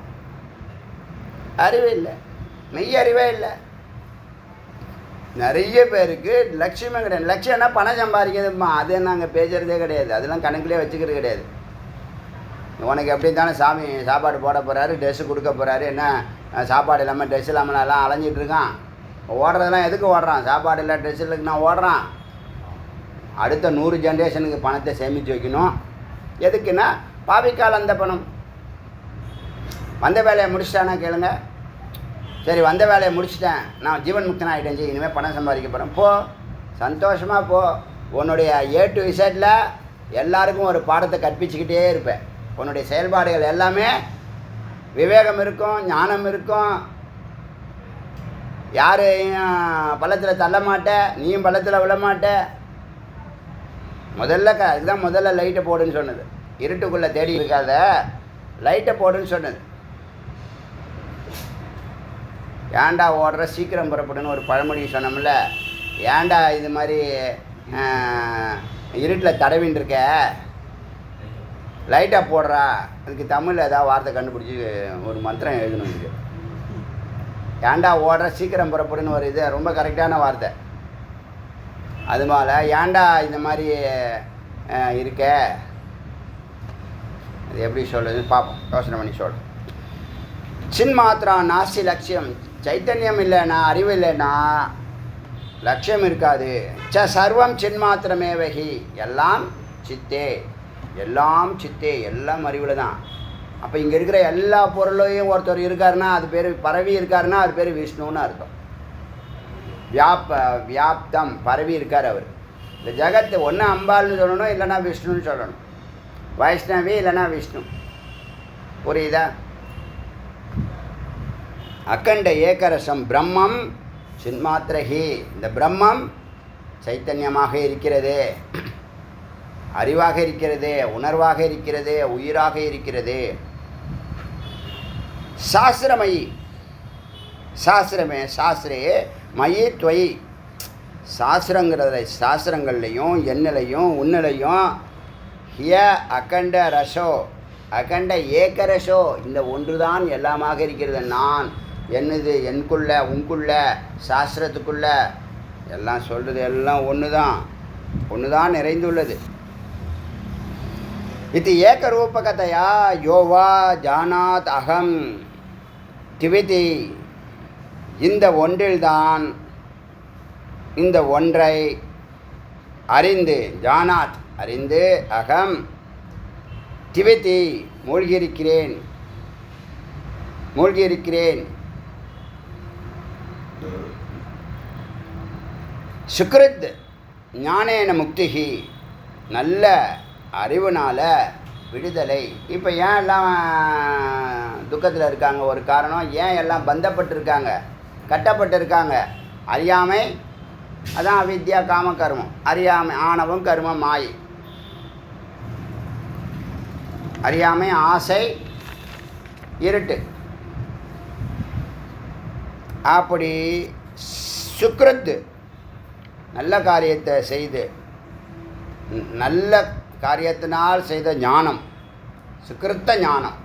அறிவு இல்லை, மெய் அறிவே இல்லை. நிறைய பேருக்கு லட்சியமே கிடையாது. லட்சியம்னா பணம் சம்பாதிக்கிறதுமா, அது நாங்கள் பேசுகிறதே கிடையாது. அதெல்லாம் கணக்கிலே வச்சுக்கிறது கிடையாது. உனக்கு எப்படி தானே சாமி சாப்பாடு போட போகிறாரு, ட்ரெஸ்ஸு கொடுக்க போகிறாரு, என்ன சாப்பாடு இல்லாமல் ட்ரெஸ் இல்லாமல் எல்லாம் அலைஞ்சிட்ருக்கான். ஓடுறதெல்லாம் எதுக்கு ஓடுறான்? சாப்பாடு இல்லை ட்ரெஸ் இல்லைன்னா ஓடுறான். அடுத்த 100 ஜென்ரேஷனுக்கு பணத்தை சேமித்து வைக்கணும். எதுக்குன்னா பாவிக்கால் அந்த பணம். வந்த வேலையை முடிச்சிட்டானா கேளுங்க. சரி, வந்த வேலையை முடிச்சிட்டேன், நான் ஜீவன் முக்தன் ஆகிட்டேன், சரி இனிமேல் பணம் சம்பாதிக்க போகிறேன். போ, சந்தோஷமாக போ. உன்னுடைய A to Z எல்லாருக்கும் ஒரு பாடத்தை கற்பிச்சுக்கிட்டே இருப்பேன். உன்னுடைய செயல்பாடுகள் எல்லாமே விவேகம் இருக்கும், ஞானம் இருக்கும். யாரையும் பள்ளத்தில் தள்ள மாட்டேன், நீயும் பள்ளத்தில் விழ மாட்டேன். இதுதான் முதல்ல லைட்டை போடுன்னு சொன்னது. இருட்டுக்குள்ளே தேடி இருக்காத, லைட்டை போடுன்னு சொன்னது. ஏன்டா ஓடுற, சீக்கிரம் புறப்படுன்னு ஒரு பழமொழி சொன்னோம்ல. ஏன்டா இது மாதிரி இருட்டில் தடவின்னு இருக்க, லைட்டாக போடுறா. அதுக்கு தமிழில் ஏதாவது வார்த்தை கண்டுபிடிச்சி ஒரு மந்திரம் எழுதணும். இது ஏன்டா ஓடுற, சீக்கிரம் புறப்படுன்னு ஒரு இது ரொம்ப கரெக்டான வார்த்தை. அது மேலே ஏன்டா இந்த மாதிரி இருக்க, அது எப்படி சொல்லுதுன்னு பார்ப்போம், யோசனை பண்ணி சொல்கிறேன். சின்மாத்திரா நாஸ்தி லட்சியம். சைத்தன்யம் இல்லைன்னா, அறிவு இல்லைன்னா லட்சியம் இருக்காது. சர்வம் சின்மாத்திரமேவகி. எல்லாம் சித்தே, எல்லாம் சித்தே, எல்லாம் அறிவில் தான். அப்போ இங்கே இருக்கிற எல்லா பொருளையும் ஒருத்தர் இருக்காருன்னா அது பேர் பரவி இருக்காருன்னா அது பேர் விஷ்ணுன்னு அர்த்தம். வியாப்தம், பரவி இருக்கார் அவர். இந்த ஜகத்து ஒன்று அம்பாள்னு சொல்லணும், இல்லைன்னா விஷ்ணுன்னு சொல்லணும். வைஷ்ணவி இல்லைன்னா விஷ்ணு. புரியுதா? அக்கண்ட ஏகரசம் பிரம்மம் சின்மாத்திரஹி. இந்த பிரம்மம் சைத்தன்யமாக இருக்கிறது, அறிவாக இருக்கிறது, உணர்வாக இருக்கிறது, உயிராக இருக்கிறது. சாஸ்திரமயி. சாஸ்திரமே சாஸ்திரே மயி துவயி. சாஸ்திரங்கள்லையும் என்னிலையும் உன்னிலையும் ஹிய அகண்ட ரசோ, அகண்ட ஏகரசோ, இந்த ஒன்று தான் எல்லாமாக இருக்கிறது. நான், என்னது, எனக்குள்ள, உங்குள்ள, சாஸ்திரத்துக்குள்ள எல்லாம் சொல்கிறது எல்லாம் ஒன்று தான், ஒன்று தான் நிறைந்துள்ளது. இது ஏகரூபகதையா யோவா ஜானாத் அகம் திவிதி. இந்த ஒன்றில்தான் இந்த ஒன்றை அறிந்து, ஜானாத் அறிந்து, அகம் திவிதி மூழ்கியிருக்கிறேன், மூழ்கியிருக்கிறேன். சுக்ருத் ஞானேன முக்திஹி. நல்ல அறிவுனால விடுதலை. இப்போ ஏன் எல்லாம் துக்கத்தில் இருக்காங்க? ஒரு காரணம். ஏன் எல்லாம் பந்தப்பட்டிருக்காங்க, கட்டப்பட்டிருக்காங்க? அறியாமை. அதான் அவித்யா காம கர்மம். அறியாமை, ஆணவம், கர்மம், மாயை. அறியாமை, ஆசை, இருட்டு. அப்படி சுக்ருத்து நல்ல காரியத்தை செய்து, நல்ல காரியத்தினால் செய்த ஞானம், சுக்கிருத்த ஞானம்,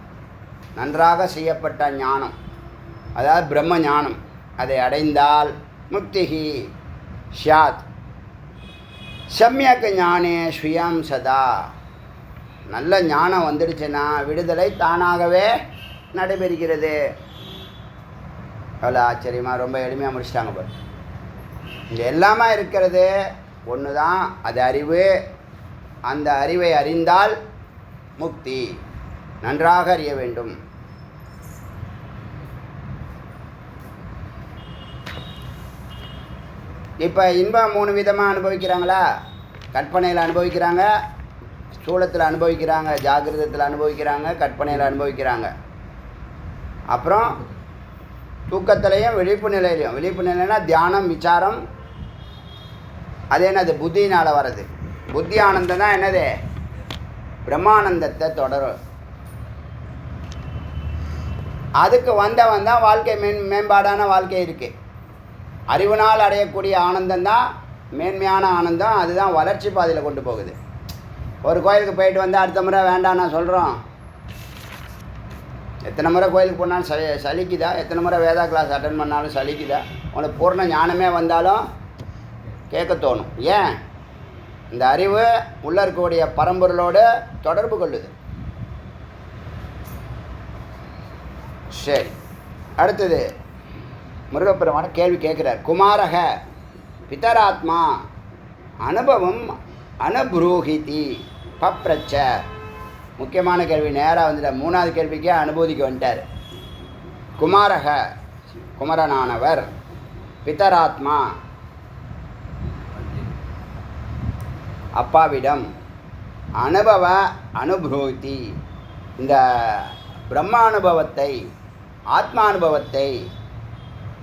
நன்றாக செய்யப்பட்ட ஞானம், அதாவது பிரம்ம ஞானம், அதை அடைந்தால் முக்திஹி ஸ்யாத். சம்யக் ஞானே ஸ்வயம் சதா. நல்ல ஞானம் வந்துடுச்சுன்னா விடுதலை தானாகவே நடைபெறுகிறது. அவ்வளோ ஆச்சரியமாக ரொம்ப எளிமையாக முடிச்சிட்டாங்க பாரு. இங்கே எல்லாமே இருக்கிறது ஒன்று தான், அது அறிவு. அந்த அறிவை அறிந்தால் முக்தி. நன்றாக அறிய வேண்டும். இப்போ இன்பம் 3 விதமாக அனுபவிக்கிறாங்களா? கற்பனையில் அனுபவிக்கிறாங்க, ஸ்தூலத்தில் அனுபவிக்கிறாங்க, ஜாகிரதத்தில் அனுபவிக்கிறாங்க, கற்பனையில் அனுபவிக்கிறாங்க. அப்புறம் தூக்கத்திலையும் விழிப்பு நிலையிலையும். விழிப்பு நிலைனா தியானம், விசாரம். அது என்னது? புத்தினால் வர்றது. புத்தி ஆனந்தம் தான் என்னது? பிரம்மானந்தத்தை தொடரும். அதுக்கு வந்தவன் தான் வாழ்க்கை மேம்பாடான வாழ்க்கை இருக்குது. அறிவினால் அடையக்கூடிய ஆனந்தம் தான் மேன்மையான ஆனந்தம். அதுதான் வளர்ச்சி பாதையில் கொண்டு போகுது. ஒரு கோயிலுக்கு போயிட்டு வந்து அடுத்த முறை வேண்டாம் நான் சொல்கிறோம். எத்தனை முறை கோயிலுக்கு போனாலும் சலிக்குதா? எத்தனை முறை வேதா கிளாஸ் அட்டன் பண்ணாலும் சலிக்குதா? உனக்கு பூர்ண ஞானமே வந்தாலும் கேட்க தோணும். ஏன்? இந்த அறிவு உள்ளே இருக்கக்கூடிய பரம்பொருளோடு தொடர்பு கொள்ளுது. சரி, அடுத்தது முருகப்பெருமான கேள்வி கேட்குறார். குமாரக பிதராத்மா. அனுபவம் அனுப்ரூஹிதி பப்ரச்ச. முக்கியமான கேள்வி. நேராக வந்துட்ட 3வது கேள்விக்கே அனுபூதிக்கு வந்துட்டார். குமாரக குமரனானவர், பிதராத்மா அப்பாவிடம், அனுபவ அனுபூதி இந்த பிரம்மானுபவத்தை ஆத்மானுபவத்தை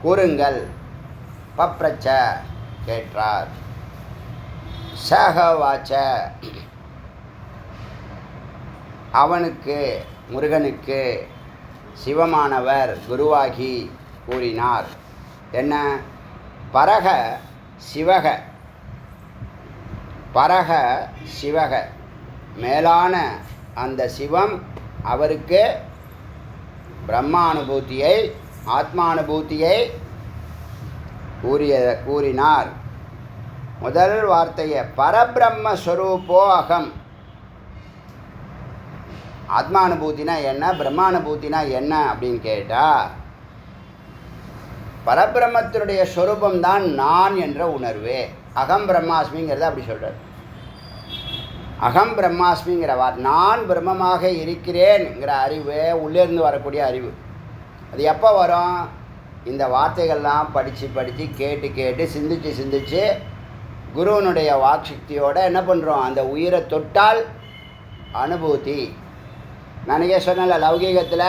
கூறுங்கள். பப்ரச்ச கேட்டார். சகவாச்ச அவனுக்கு முருகனுக்கு சிவமானவர் குருவாகி கூறினார். என்ன? பரக சிவக, பரக சிவக மேலான அந்த சிவம் அவருக்கு பிரம்மானுபூதியை ஆத்மானுபூதியை கூறினார். முதல் வார்த்தையை பரபிரம்மஸ்வரூபோ அகம். ஆத்மானுபூத்தினா என்ன, பிரம்மானுபூத்தினா என்ன அப்படின்னு கேட்டால், பரபிரம்மத்தினுடைய ஸ்வரூபம்தான் நான் என்ற உணர்வு. அகம் பிரம்மாஸ்மிங்கிறத அப்படி சொல்கிறார். அகம் பிரம்மாஸ்மிங்கிற நான் பிரம்மமாக இருக்கிறேன்ங்கிற அறிவு உள்ளேருந்து வரக்கூடிய அறிவு. அது எப்போ வரும்? இந்த வார்த்தைகள்லாம் படித்து படித்து கேட்டு கேட்டு சிந்திச்சு சிந்திச்சு குருவனுடைய வாக்சக்தியோடு என்ன பண்ணுறோம்? அந்த உயிரை தொட்டால் அனுபூதி. நானே சொன்னல, லௌகீகத்தில்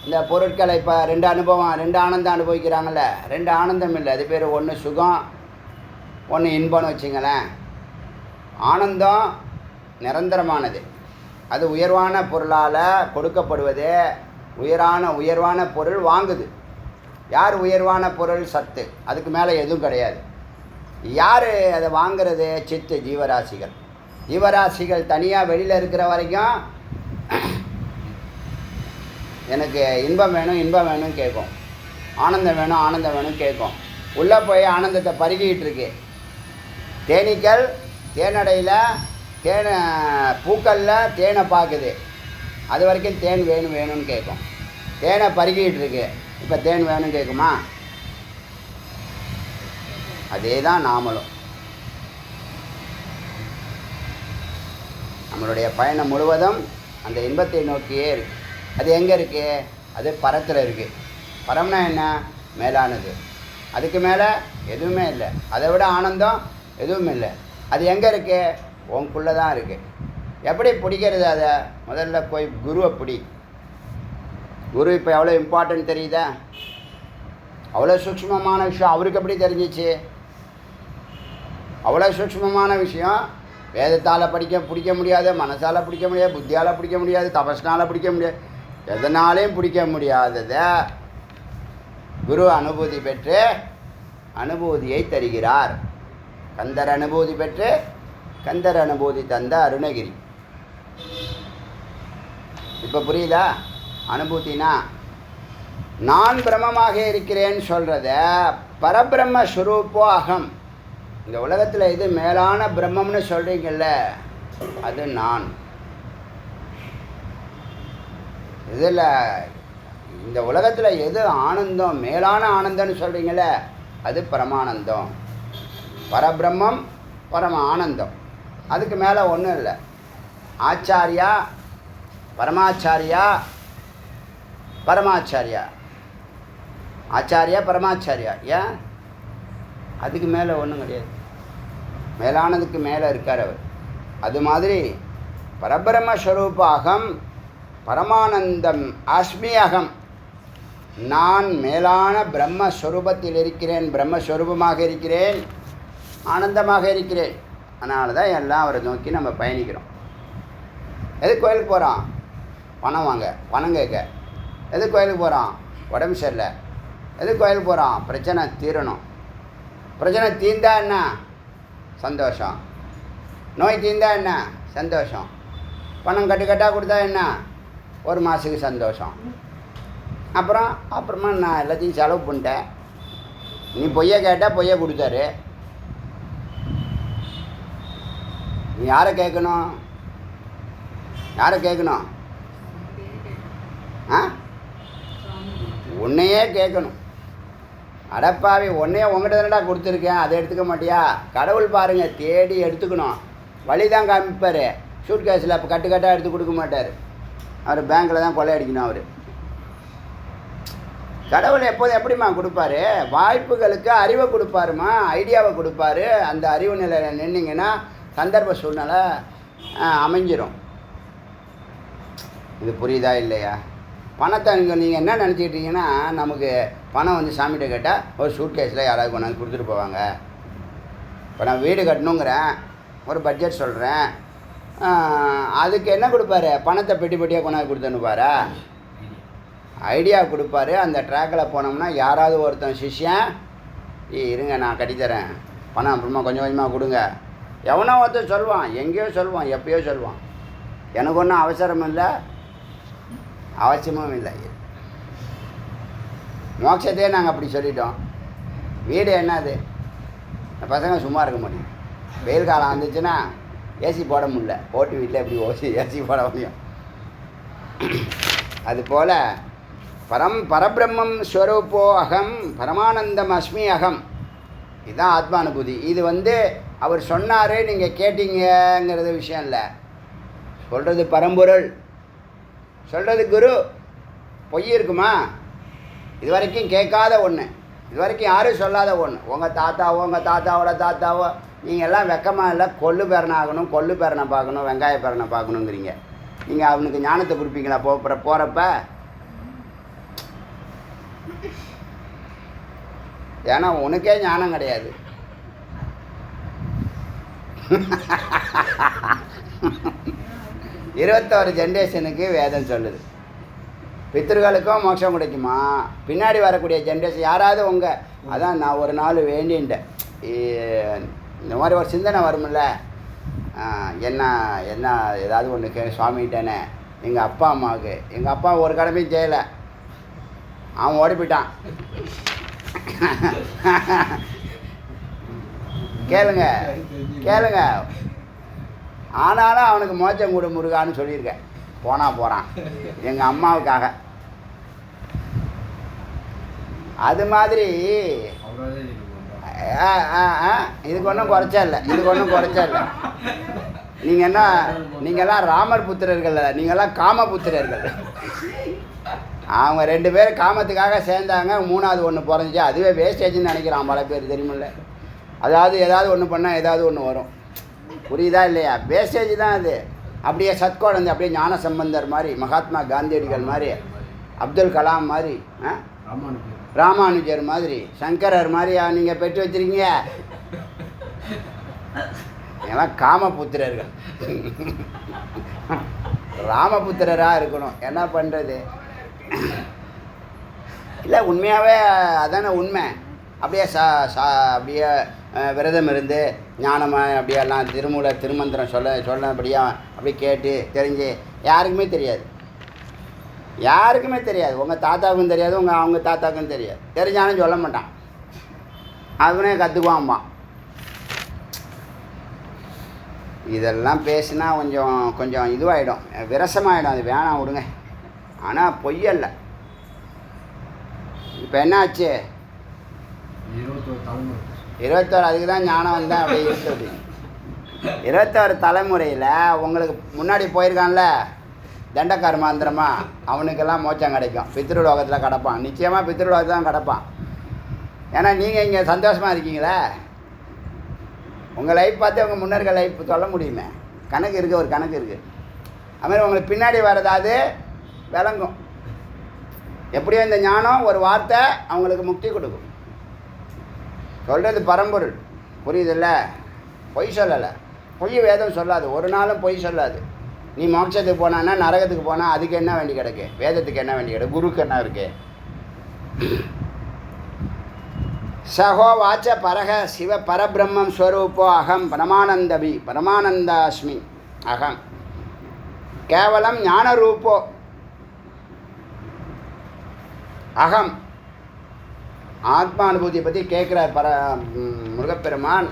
இந்த பொருட்களை இப்போ 2 அனுபவம் 2 ஆனந்தம் அனுபவிக்கிறாங்கள்ல. 2 ஆனந்தம் இல்லை, அது பேர் ஒன்று சுகம், ஒன்று இன்பம்னு வச்சுங்களேன். ஆனந்தம் நிரந்தரமானது, அது உயர்வான பொருளால் கொடுக்கப்படுவது. உயர்வான பொருள் வாங்குது. யார் உயர்வான பொருள்? சத்து. அதுக்கு மேலே எதுவும் கிடையாது. யார் அதை வாங்கிறது? சித்து, ஜீவராசிகள். ஜீவராசிகள் தனியாக வெளியில் இருக்கிற வரைக்கும் எனக்கு இன்பம் வேணும் இன்பம் வேணும்னு கேட்கும், ஆனந்தம் வேணும் ஆனந்தம் வேணும் கேட்கும். உள்ளே போய் ஆனந்தத்தை பருகிக்கிட்டு இருக்கு. தேனீக்கள் தேனடையில் பூக்களில் தேனை பார்க்குது, அது வரைக்கும் தேன் வேணும் வேணும்னு கேட்கும். தேனை பருகிக்கிட்டு இருக்கு, இப்போ தேன் வேணும்னு கேட்குமா? அதே தான் நாமளும். நம்மளுடைய பயணம் முழுவதும் அந்த இன்பத்தை நோக்கியே இருக்குது. அது எங்கே இருக்குது? அது பரத்தில் இருக்குது. பரம்னா என்ன? மேலானது. அதுக்கு மேலே எதுவுமே இல்லை. அதை விட ஆனந்தம் எதுவும் இல்லை. அது எங்கே இருக்குது? உனக்குள்ளே தான் இருக்குது. எப்படி பிடிக்கிறது அதை? முதல்ல போய் குருவை பிடி. குரு இப்போ எவ்வளோ இம்பார்ட்டன்ட் தெரியுதா? அவ்வளோ சூக்ஷ்மமான விஷயம் அவருக்கு எப்படி தெரிஞ்சிச்சு? அவ்வளோ சூக்ஷ்மமான விஷயம் வேதத்தால் பிடிக்க முடியாது, மனசால் பிடிக்க முடியாது, புத்தியால் பிடிக்க முடியாது, தபஸ்னால் பிடிக்க முடியாது, எதனாலையும் பிடிக்க முடியாததை குரு அனுபூதி பெற்று அனுபூதியை தருகிறார். கந்தர் அனுபூதி பெற்று கந்தர் அனுபூதி தந்த அருணகிரி. இப்போ புரியுதா? அனுபூத்தினா நான் பிரம்மமாக இருக்கிறேன்னு சொல்கிறத பரபிரம்ம ஸ்வரூபோ அகம். இந்த உலகத்தில் எது மேலான பிரம்மம்னு சொல்கிறீங்கல்ல, அது நான். இதில் இந்த உலகத்தில் எது ஆனந்தம், மேலான ஆனந்தம்னு சொல்கிறீங்களே, அது பரமானந்தம். பரபிரம்மம் பரம ஆனந்தம். அதுக்கு மேலே ஒன்றும் இல்லை. ஆச்சாரியா பரமாச்சாரியா, பரமாச்சாரியா ஆச்சாரியா பரமாச்சாரியா. ஏன்? அதுக்கு மேலே ஒன்றும் கிடையாது. மேலானதுக்கு மேலே இருக்கார் அவர். அது மாதிரி பரபிரம்மஸ்வரூப அகம், பரமானந்தம் அஸ்மி அகம். நான் மேலான பிரம்மஸ்வரூபத்தில் இருக்கிறேன், பிரம்மஸ்வரூபமாக இருக்கிறேன், ஆனந்தமாக இருக்கிறேன். அதனால தான் எல்லாம் அவரை நோக்கி நம்ம பயணிக்கிறோம். எது கோயிலுக்கு போகிறோம்? பணம் வாங்க, பணம் கேட்க. எது கோயிலுக்கு போகிறோம்? உடம்பு சரியில்லை. எது கோயிலுக்கு போகிறோம்? பிரச்சனை தீரணும். பிரச்சனை தீர்ந்தா என்ன? சந்தோஷம். நோய் தீர்ந்தா என்ன? சந்தோஷம். பணம் கட்டாக கொடுத்தா என்ன? ஒரு மாதத்துக்கு சந்தோஷம். அப்புறமா நான் எல்லாத்தையும் செலவு பண்ணிட்டேன். நீ பொய்யை கேட்டால் பொய்யை கொடுத்தாரு. நீ யாரை கேட்கணும்? யாரை கேட்கணும்? உன்னையே கேட்கணும். அடப்பாவி, உன்னையே உங்கள்கிட்ட தானடா கொடுத்துருக்கேன், அதை எடுத்துக்க மாட்டியா? கடவுள் பாருங்கள், தேடி எடுத்துக்கணும். வழி தான் காமிப்பார். சூட் கேஸில் அப்போ கட்டாக எடுத்து கொடுக்க மாட்டார். அவர் பேங்க்கில் தான் கொள்ளையடிக்கணும். அவர் கடவுள் எப்போதும் எப்படிம்மா கொடுப்பாரு? வாய்ப்புகளுக்கு அறிவை கொடுப்பாருமா, ஐடியாவை கொடுப்பாரு. அந்த அறிவு நிலையில் நின்னீங்கன்னா சந்தர்ப்ப சூழ்நிலை அமைஞ்சிரும். இது புரியுதா இல்லையா? பணத்தை நீங்கள் என்ன நினச்சிக்கிட்டீங்கன்னா, நமக்கு பணம் வந்து சாமிகிட்ட கேட்டால் ஒரு சூட் கேஸில் யாராவது கொண்டாந்து கொடுத்துட்டு போவாங்க. இப்போ நான் வீடு கட்டணுங்கிறேன், ஒரு பட்ஜெட் சொல்கிறேன், அதுக்கு என்ன கொடுப்பாரு? பணத்தை பெட்டி பெட்டியாக கொண்டாந்து கொடுத்துனுப்பாரா? ஐடியா கொடுப்பாரு. அந்த ட்ராக்கில் போனோம்னா யாராவது ஒருத்தன் சிஷ்யன், இருங்க நான் கட்டித்தரேன், பணம் அப்புறமா கொஞ்சம் கொஞ்சமாக கொடுங்க, எவனோ ஒருத்தன் சொல்லுவான், எங்கேயோ சொல்லுவான், எப்பயோ சொல்லுவான். எனக்கு ஒன்றும் அவசரமும் இல்லை, அவசியமும் இல்லை. மோட்சத்தையே நாங்கள் அப்படி சொல்லிட்டோம். வீடு என்னது? பசங்க சும்மா இருக்க முடியும். வெயில் காலம் வந்துச்சுன்னா ஏசி போட முடியல, ஓட்டு வீட்டில் எப்படி ஏசி போட முடியும்? அதுபோல் பரபிரம்மம் ஸ்வரூபோ அகம் பரமானந்தம் அஸ்மி அகம், இதுதான் ஆத்மானுபூதி. இது வந்து அவர் சொன்னார், நீங்கள் கேட்டீங்கிறது விஷயம் இல்லை. சொல்கிறது பரம்பொருள், சொல்கிறது குரு. பொய் இருக்குமா? இது வரைக்கும் கேட்காத ஒன்று, இது வரைக்கும் யாரும் சொல்லாத ஒன்று. உங்கள் தாத்தாவோ உங்கள் தாத்தாவோட தாத்தாவோ நீங்கள் எல்லாம் வெக்கமாக இல்லை, கொள்ளு பேரனை ஆகணும், கொள்ளு பேரனை பார்க்கணும், வெங்காய பேரனை பார்க்கணுங்கிறீங்க. நீங்கள் அவனுக்கு ஞானத்தை கொடுப்பீங்களா போகிறப்ப? ஏன்னா உனக்கே ஞானம் கிடையாது. இருபத்தோரு ஜென்ரேஷனுக்கு வேதம் சொல்லுது. பித்திருக்களுக்கும் மோட்சம் கிடைக்குமா? பின்னாடி வரக்கூடிய ஜென்ரேஷன் யாராவது உங்கள், அதான் நான் ஒரு நாள் வேண்டின்ட்டேன், இந்த மாதிரி ஒரு சிந்தனை வரும்ல, என்ன என்ன ஏதாவது ஒன்று சுவாமிகிட்டேனே. எங்கள் அப்பா அம்மாவுக்கு, எங்கள் அப்பா ஒரு கடமையும் செய்யலை, அவன் ஓடி போயிட்டான். கேளுங்க கேளுங்க, ஆனாலும் அவனுக்கு மோட்சம் கொடு முருகான்னு சொல்லியிருக்கேன். போகிறான் எங்கள் அம்மாவுக்காக. அது மாதிரி இதுக்கு ஒன்றும் குறைச்சா இல்லை, இதுக்கு ஒன்றும் குறைச்சா இல்லை. நீங்கள்லாம் ராமர் புத்திரர்கள், நீங்கள்லாம் காமபுத்திரர்கள். அவங்க 2 பேர் காமத்துக்காக சேர்ந்தாங்க, 3வது ஒன்று பிறந்துச்சு. அதுவே வேஸ்டேஜ்னு நினைக்கிறான் பல பேர், தெரியுமில்ல? அதாவது ஏதாவது ஒன்று பண்ணால் ஏதாவது ஒன்று வரும். புரியுதா இல்லையா? வேஸ்டேஜ் தான் அது. அப்படியே சத்குழந்தை, அப்படியே ஞான சம்பந்தர் மாதிரி, மகாத்மா காந்தியடிகள் மாதிரி, அப்துல் கலாம் மாதிரி, ராமானுஜர் மாதிரி, சங்கரர் மாதிரி நீங்கள் பெற்று வச்சிருக்கீங்க. எல்லாம் காமபுத்திரர்கள். ராமபுத்திரராக இருக்கணும். என்ன பண்ணுறது? இல்லை, உண்மையாகவே அதானே உண்மை. அப்படியே அப்படியே விரதம் இருந்து ஞானமாக அப்படியெல்லாம் திருமந்திரம் சொல்லபடியாக அப்படியே கேட்டு தெரிஞ்சு யாருக்குமே தெரியாது, யாருக்குமே தெரியாது. உங்கள் தாத்தாவுக்கும் தெரியாது, அவங்க தாத்தாவுக்கும் தெரியாது. தெரிஞ்சாலும் சொல்ல மாட்டான், அவனே கற்றுக்குவான்பான். இதெல்லாம் பேசினா கொஞ்சம் இதுவாகிடும், விரசமாகிடும். அது வேணாம், விடுங்க. ஆனால் பொய்யல்ல. இப்போ என்ன ஆச்சு? 21, அதுக்கு தான் ஞானம் வந்தேன். அப்படியே இருக்குது. 21 தலைமுறையில் உங்களுக்கு முன்னாடி போயிருக்கான்ல தண்டக்கார மாந்திரமா, அவனுக்கெல்லாம் மோட்சம் கிடைக்கும். பித்ருலோகத்தில் கிடப்பான், நிச்சயமாக பித்ருலோகத்தில் தான் கிடப்பான். ஏன்னா நீங்கள் இங்கே சந்தோஷமாக இருக்கீங்களே. உங்கள் லைஃப் பார்த்து உங்கள் முன்னோர்கள் லைஃப் சொல்ல முடியுமே. கணக்கு இருக்குது, ஒரு கணக்கு இருக்குது. அதுமாதிரி உங்களுக்கு பின்னாடி வர்றதாவது விளங்கும். எப்படியோ இந்த ஞானம் ஒரு வார்த்தை அவங்களுக்கு முக்தி கொடுக்கும். சொல்கிறது பரம்பொருள், புரியுதில்ல? பொய் சொல்லலை. பொய் வேதம் சொல்லாது, ஒரு நாளும் பொய் சொல்லாது. நீ மோட்சத்துக்கு போனான்னா நரகத்துக்கு போனால் அதுக்கு என்ன வேண்டி கிடக்கு? வேதத்துக்கு என்ன வேண்டி கிடக்கு? குருக்கு என்ன இருக்கு? சகோ வாச்ச பரக சிவ பரபிரம்மம் ஸ்வரூபோ அகம் பரமானந்தாஸ்மி அகம் கேவலம் ஞானரூபோ அகம். ஆத்மானுபூதியை பற்றி கேட்குறார் முருகப்பெருமான்.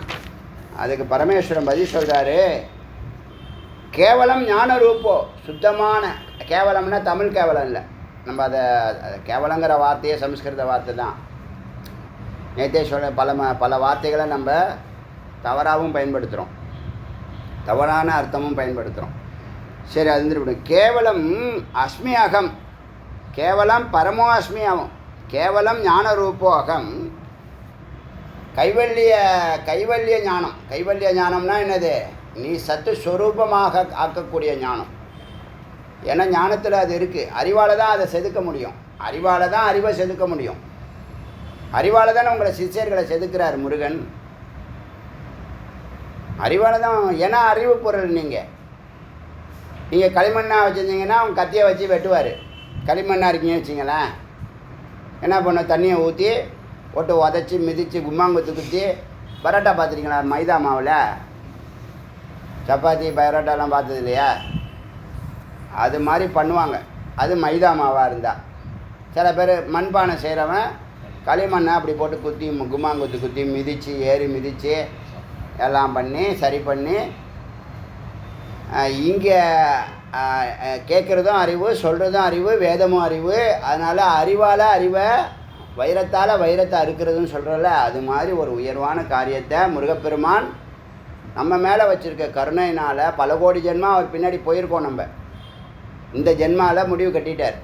அதுக்கு பரமேஸ்வரன் பதில் சொல்கிறாரு, கேவலம் ஞான ரூபோ, சுத்தமான. கேவலம்னா தமிழ் கேவலம் இல்லை, நம்ம அதை கேவலங்கிற வார்த்தையே சமஸ்கிருத வார்த்தை தான். நேற்றே சொல்ல பல வார்த்தைகளை நம்ம தவறாகவும் பயன்படுத்துகிறோம். தவறான அர்த்தமும் பயன்படுத்துகிறோம். சரி, அது இருந்துட்டு கேவலம் அஸ்மி அகம், கேவலம் பரமோ அஸ்மி அகம், கேவலம் ஞான ரூபோ அகம். கைவல்ய ஞானம். கைவல்ய ஞானம்னா என்னது? நீ சத்து ஸ்வரூபமாக ஆக்கக்கூடிய ஞானம். ஏன்னா ஞானத்தில் அது இருக்குது. அறிவால் தான் அதை செதுக்க முடியும். அறிவால் தான் அறிவை செதுக்க முடியும். அறிவால் தானே உங்களை சிஷ்யர்களை செதுக்கிறார் முருகன். அறிவால் தான். ஏன்னா அறிவு பொருள். நீங்கள் களிமண்ணாக வச்சுருந்தீங்கன்னா அவங்க கத்தியை வச்சு வெட்டுவார். களிமண்ணாக இருக்கீங்க வச்சிங்களேன், என்ன பண்ண, தண்ணியை ஊற்றி போட்டு உதச்சி மிதித்து கும்மாங்குத்து குத்தி. பரோட்டா பார்த்துருக்கீங்களா? மைதா மாவில் சப்பாத்தி பரோட்டாலாம் பார்த்தது இல்லையா? அது மாதிரி பண்ணுவாங்க. அது மைதா மாவாக இருந்தால். சில பேர் மண்பானை செய்கிறவன் களிமண்ணை அப்படி போட்டு குத்தி கும்மாங்குத்து குத்தி மிதித்து ஏறி மிதித்து எல்லாம் பண்ணி சரி பண்ணி. இங்கே கேட்குறதும் அறிவு, சொல்கிறதும் அறிவு, வேதமும் அறிவு. அதனால் அறிவால் அறிவை, வைரத்தால் வைரத்தை அறுக்கிறதுன்னு சொல்கிறல, அது மாதிரி ஒரு உயர்வான காரியத்தை முருகப்பெருமான் நம்ம மேலே வச்சுருக்க கருணையினால் பல கோடி ஜென்மா அவர் பின்னாடி போயிருக்கோம். நம்ம இந்த ஜென்மாவில் முடிவு கட்டிட்டார்.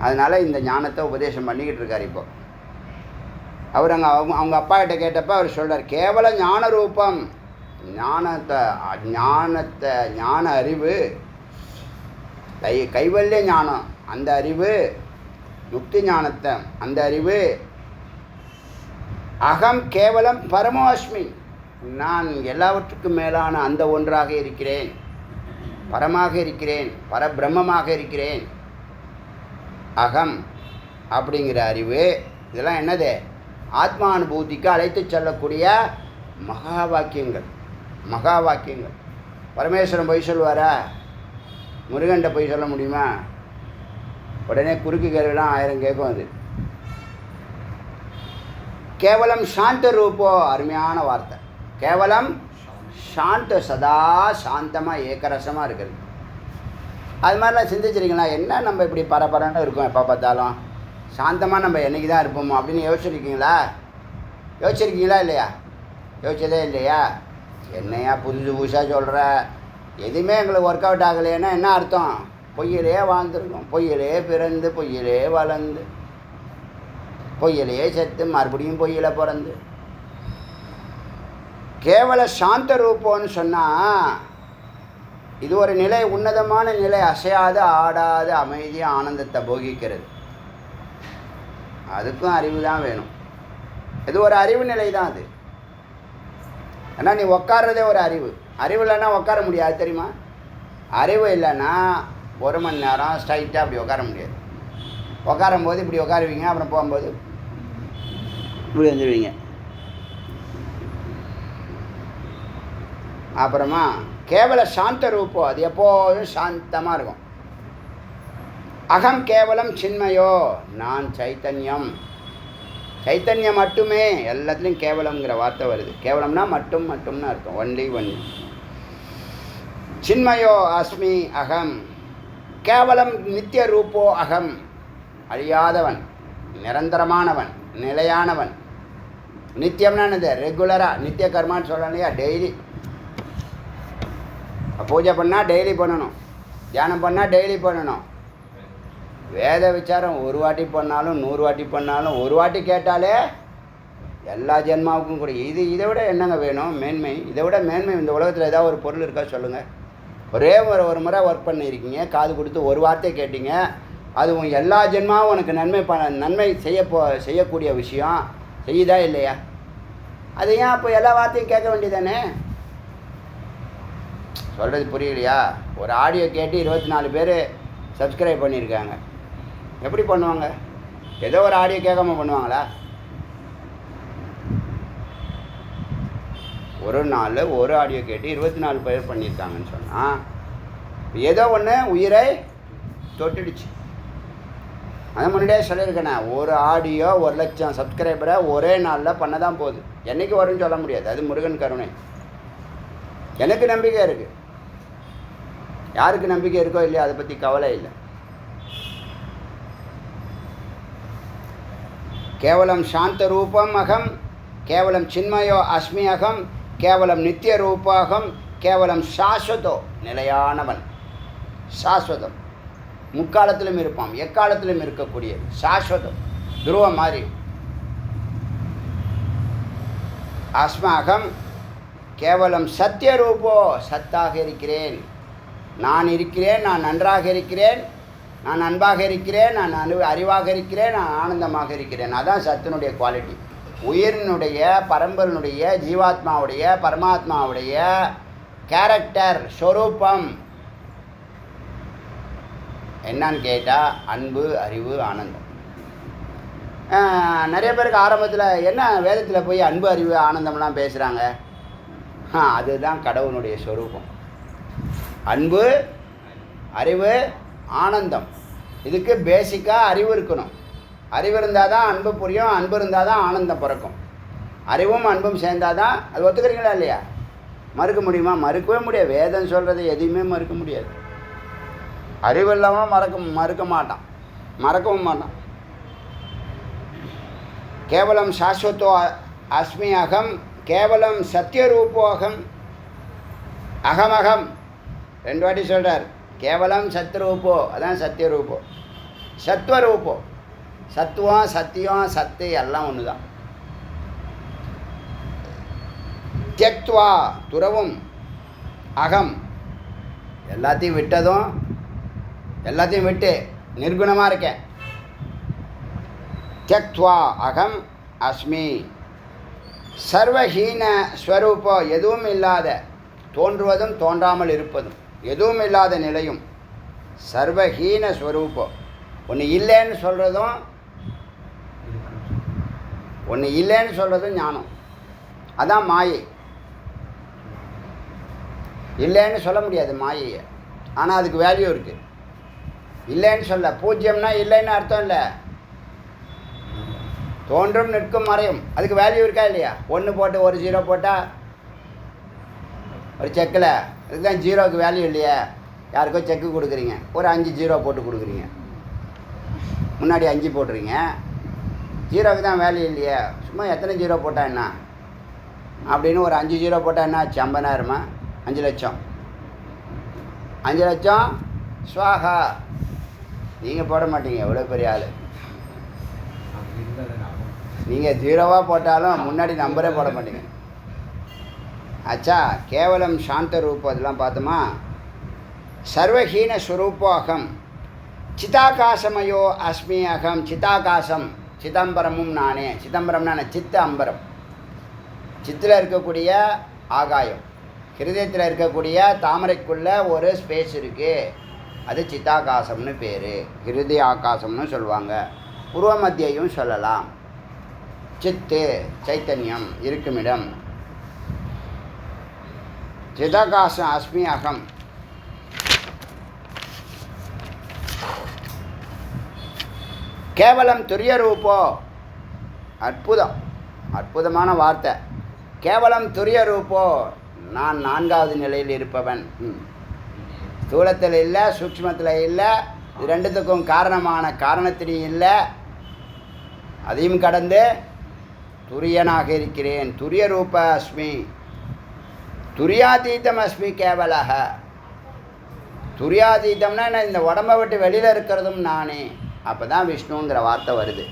அதனால் இந்த ஞானத்தை உபதேசம் பண்ணிக்கிட்டு இருக்கார். இப்போ அவர் அவங்க அப்பா கிட்ட கேட்டப்போ அவர் சொல்கிறார், கேவல ஞான ரூபம், ஞான அறிவு, கைவல்ய ஞானம் அந்த அறிவு, முக்தி ஞானத்தை அந்த அறிவு. அகம் கேவலம் பரமோஸ்மி, நான் எல்லாவற்றுக்கும் மேலான அந்த ஒன்றாக இருக்கிறேன், பரமாக இருக்கிறேன், பரபிரம்மமாக இருக்கிறேன். அகம் அப்படிங்கிற அறிவு. இதெல்லாம் என்னது? ஆத்மானுபூதிக்கு அழைத்து செல்லக்கூடிய மகா வாக்கியங்கள். மகா வாக்கியங்கள். பரமேஸ்வரன் பொய் சொல்லுவாரா? முருகன்கிட்ட பொய் சொல்ல முடியுமா? உடனே குறுக்கு கேள்விலாம் 1000 கேட்கும். அது கேவலம் சாந்த ரூபோ, அருமையான வார்த்தை. கேவலம் சாந்த, சதா சாந்தமாக ஏக்கரசமாக இருக்கிறது. அது மாதிரிலாம் சிந்திச்சிருக்கீங்களா? என்ன நம்ம இப்படி பரபரன்னு இருக்கோம் எப்போ பார்த்தாலும், சாந்தமாக நம்ம என்றைக்கு தான் இருப்போமோ அப்படின்னு யோசிச்சிருக்கீங்களா? யோசிச்சிருக்கீங்களா இல்லையா? யோசிச்சதே இல்லையா? என்னையா புதுசாக சொல்கிற? எதுவுமே எங்களுக்கு ஒர்க் அவுட் ஆகலைன்னா என்ன அர்த்தம்? பொய்யிலே வாழ்ந்துருக்கோம், பொய்யிலே பிறந்து பொய்யிலே வளர்ந்து பொய்யிலே செத்து மறுபடியும் பொய்யில பிறந்து. கேவல சாந்த ரூபம்னு சொன்னால் இது ஒரு நிலை, உன்னதமான நிலை. அசையாத ஆடாத அமைதியாக ஆனந்தத்தை போகிக்கிறது. அதுக்கும் அறிவு தான் வேணும். இது ஒரு அறிவு நிலை தான் அது. ஏன்னா நீ உட்கார்றதே ஒரு அறிவு. அறிவு இல்லைன்னா உட்கார முடியாது, தெரியுமா? அறிவு இல்லைன்னா 1 மணி நேரம் ஸ்ட்ரைட்டாக அப்படி உட்கார முடியாது. உட்காரும் போது இப்படி உட்காருவீங்க, அப்புறம் போகும்போது இப்படி வந்துடுவீங்க. அப்புறமா கேவல சாந்த ரூபம், அது எப்போதும் சாந்தமாக இருக்கும். அகம் கேவலம் சின்மயோ, நான் சைத்தன்யம். சைத்தன்யம் மட்டுமே. எல்லாத்துலேயும் கேவலம்ங்கிற வார்த்தை வருது. கேவலம்னா மட்டும்னு அர்த்தம். ஒன்லி. சின்மயோ அஸ்மி அகம். கேவலம் நித்திய ரூபோ அகம், அழியாதவன், நிரந்தரமானவன், நிலையானவன். நித்தியம்னா என்னது? ரெகுலராக. நித்திய கர்மான்னு சொல்லலாம் இல்லையா? டெய்லி பூஜை பண்ணால் டெய்லி பண்ணணும், தியானம் பண்ணால் டெய்லி பண்ணணும். வேத விசாரம் 1 வாட்டி பண்ணாலும் 100 வாட்டி பண்ணாலும் 1 வாட்டி கேட்டாலே எல்லா ஜென்மாவுக்கும் கூட. இதை விட என்னங்க வேணும்? மேன்மை. இதை விட மேன்மை இந்த உலகத்தில் ஏதாவது ஒரு பொருள் இருக்கா சொல்லுங்கள்? ஒரே ஒரு முறை ஒர்க் பண்ணியிருக்கீங்க, காது கொடுத்து 1 வார்த்தை கேட்டீங்க, அதுவும் எல்லா ஜென்மாவும் உனக்கு நன்மை செய்யக்கூடிய விஷயம் செய்யுதா இல்லையா? அது ஏன் அப்போ எல்லா வார்த்தையும் கேட்க வேண்டியதானே? சொல்கிறது புரியலையா? ஒரு ஆடியோ கேட்டு 24 பேர் சப்ஸ்கிரைப் பண்ணியிருக்காங்க. எப்படி பண்ணுவாங்க? ஏதோ ஒரு ஆடியோ கேட்காம பண்ணுவாங்களா? ஒரு நாள் ஒரு ஆடியோ கேட்டு 24 பேர் பண்ணியிருக்காங்கன்னு சொன்னால் ஏதோ ஒன்று உயிரை தொட்டுடுச்சு. அதை முன்னாடியே சொல்லியிருக்கேனே, ஒரு ஆடியோ 1 லட்சம் சப்ஸ்கிரைபரை ஒரே நாளில் பண்ண தான் போகுது. என்றைக்கு வரும்னு சொல்ல முடியாது. அது முருகன் கருணை. எனக்கு நம்பிக்கை இருக்குது. யாருக்கு நம்பிக்கை இருக்கோ இல்லையா அதை பற்றி கவலை இல்லை. கேவலம் சாந்த ரூபம் அகம், கேவலம் சின்மயோ அஸ்மி அகம், கேவலம் நித்திய ரூபாகம், கேவலம் சாஸ்வதோ நிலையானவன், சாஸ்வதம், முக்காலத்திலும் இருப்பான், எக்காலத்திலும் இருக்கக்கூடியது, சாஸ்வதம், துருவம் மாதிரி. அஸ்மாகம் கேவலம் சத்திய ரூபோ, சத்தாக இருக்கிறேன், நான் இருக்கிறேன், நான் நன்றாக இருக்கிறேன், நான் அன்பாக இருக்கிறேன், நான் அறிவாக இருக்கிறேன், நான் ஆனந்தமாக இருக்கிறேன். அதான் சத்தினுடைய குவாலிட்டி. உயிரினுடைய, பரம்பரனுடைய, ஜீவாத்மாவுடைய, பரமாத்மாவுடைய கேரக்டர், ஸ்வரூபம் என்னன்னு கேட்டால் அன்பு, அறிவு, ஆனந்தம். நிறைய பேருக்கு ஆரம்பத்தில் என்ன வேதத்தில் போய் அன்பு, அறிவு, ஆனந்தம்லாம் பேசுகிறாங்க. அதுதான் கடவுளுடைய ஸ்வரூபம். அன்பு, அறிவு, ஆனந்தம். இதுக்கு பேசிக்காக அறிவு இருக்கணும். அறிவு இருந்தால் தான் அன்பு புரியும், அன்பு இருந்தால் தான் ஆனந்தம் பிறக்கும். அறிவும் அன்பும் சேர்ந்தால் தான் அது. ஒத்துக்கிறீங்களா இல்லையா? மறுக்க முடியுமா? மறுக்கவே முடியாது. வேதம் சொல்கிறது எதையுமே மறுக்க முடியாது. அறிவு இல்லாமல் மறுக்க மாட்டான், மறக்கவும் மாட்டான். கேவலம் சாஸ்வதோ அஸ்மி அகம், கேவலம் சத்தியரூபோ அகம். அகமகம் 2 வாட்டி சொல்கிறார். கேவலம் சத்ரூபோ, அதான் சத்தியரூபோ. சத்வரூபோ, சத்துவம், சத்தியம், சத்து எல்லாம் ஒன்று தான். தியக்த்வா துறவும் அகம், எல்லாத்தையும் விட்டதும், எல்லாத்தையும் விட்டு நிர்குணமாக இருக்கேன். தியக்த்வா அகம் அஸ்மி சர்வஹீன ஸ்வரூபோ, எதுவும் இல்லாத, தோன்றுவதும் தோன்றாமல் இருப்பதும், எதுவும் இல்லாத நிலையும். சர்வஹீன ஸ்வரூபோ, ஒன்று இல்லைன்னு சொல்கிறதும், ஒன்று இல்லைன்னு சொல்கிறதும் ஞானம். அதான் மாயை. இல்லைன்னு சொல்ல முடியாது மாயையை, ஆனால் அதுக்கு வேல்யூ இருக்குது. இல்லைன்னு சொல்ல, பூஜ்யம்னா இல்லைன்னு அர்த்தம் இல்லை, தோன்றும் நிற்கும் மறையும், அதுக்கு வேல்யூ இருக்கா இல்லையா? 1 போட்டு 1 0 போட்டால் ஒரு செக்கில், இதுதான் ஜீரோவுக்கு வேல்யூ இல்லையா? யாருக்கோ செக்கு கொடுக்குறீங்க, ஒரு 5 0 போட்டு கொடுக்குறீங்க, முன்னாடி 5 போட்டுறீங்க, ஜீரோவுக்கு தான் வேல்யூ இல்லையா? சும்மா எத்தனை 0 போட்டால் என்ன அப்படின்னு ஒரு 5 0 போட்டால் என்ன ஆச்சு? 50,000, 5 லட்சம். 5 லட்சம் ஸ்வாகா. நீங்கள் போட மாட்டீங்க, எவ்வளோ பெரிய ஆள் நீங்கள். 0வா போட்டாலும் முன்னாடி நம்பரே போட மாட்டீங்க. ஆச்சா? கேவலம் சாந்த ரூபம், அதெல்லாம் பார்த்தோமா? சர்வஹீன ஸ்வரூபோ அகம், சிதாகாசமயோ அஸ்மி அகம். சிதாகாசம், சிதம்பரமும் நானே. சிதம்பரம்னா சித்த அம்பரம், சித்தில் இருக்கக்கூடிய ஆகாயம், ஹிருதயத்தில் இருக்கக்கூடிய தாமரைக்குள்ள ஒரு ஸ்பேஸ் இருக்குது, அது சித்தாகாசம்னு பேர். ஹிருதய ஆகாசம்னு சொல்லுவாங்க, பூர்வ மத்தியையும் சொல்லலாம். சித்து சைத்தன்யம் இருக்குமிடம். சிதாகாசம் அஸ்மி அகம். கேவலம் துரிய ரூபோ, அற்புதம், அற்புதமான வார்த்தை. கேவலம் துரிய ரூபோ, நான் 4வது நிலையில் இருப்பவன். ஸ்தூலத்தில் இல்லை, சூக்ஷ்மத்தில் இல்லை, இது 2த்துக்கும் காரணமான காரணத்திலையும் இல்லை, அதையும் கடந்து துரியனாக இருக்கிறேன். துரிய ரூப அஸ்மி, துரியாதீதம் அஸ்மி கேவலக. துரியாதீதம்னா இந்த உடம்பை விட்டு வெளியில் இருக்கிறதும் நானே. அப்போ தான் விஷ்ணுங்கிற வார்த்தை வருது.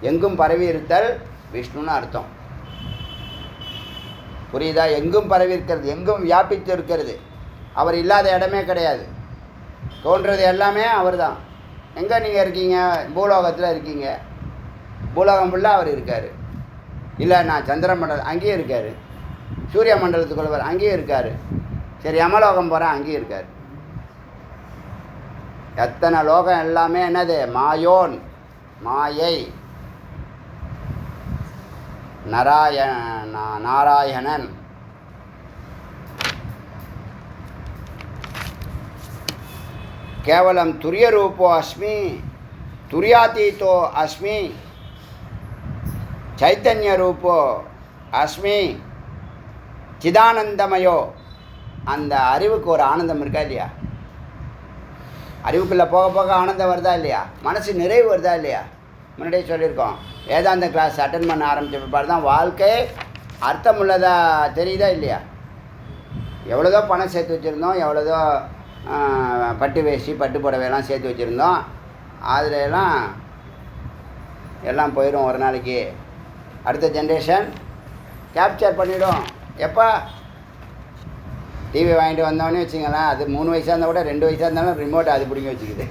எங்கும் பரவி இருத்தல் விஷ்ணுன்னு அர்த்தம். புரியுதா? எங்கும் பரவி இருக்கிறது, எங்கும் வியாபித்து இருக்கிறது. அவர் இல்லாத இடமே கிடையாது. தோன்றது எல்லாமே அவர் தான். எங்கே நீங்கள் இருக்கீங்க? பூலோகத்தில் இருக்கீங்க. பூலோகம் ஃபுல்லாக அவர் இருக்கார். இல்லை நான் சந்திர மண்டலம், அங்கேயும் இருக்கார். சூரிய மண்டலத்துக்குள்ளவர், அங்கேயும் இருக்கார். சரி யமலோகம் போகிறேன், அங்கேயும் இருக்கார். எத்தனை லோகம் எல்லாமே என்னது? மாயோன், மாயை. நாராயணன். கேவலம் துரிய ரூபோ அஸ்மி, துரியாதீதோ அஸ்மி, சைத்தன்ய ரூபோ அஸ்மி, சிதானந்தமயோ. அந்த அறிவுக்கு ஒரு ஆனந்தம் இருக்கா இல்லையா? அறிவுக்குள்ளே போக போக ஆனந்தம் வருதா இல்லையா? மனசு நிறைவு வருதா இல்லையா? முன்னாடியே சொல்லியிருக்கோம், வேதாந்த கிளாஸ் அட்டன் பண்ண ஆரம்பித்த பிற்பாடு தான் வாழ்க்கை அர்த்தம் உள்ளதா தெரியுதா இல்லையா? எவ்வளோதோ பணம் சேர்த்து வச்சுருந்தோம், எவ்வளோதோ பட்டு வேஷ்டி பட்டு புடவையெல்லாம் சேர்த்து வச்சுருந்தோம், அதில் எல்லாம் போயிடும் ஒரு நாளைக்கு. அடுத்த ஜென்ரேஷன் கேப்சர் பண்ணிவிடும். எப்போ டிவி வாங்கிட்டு வந்தோடனே வச்சுங்களேன், அது 3 வயசாக இருந்தால் கூட 2 வயசாக இருந்தாலும் ரிமோட் அது பிடிங்கி வச்சுக்குது.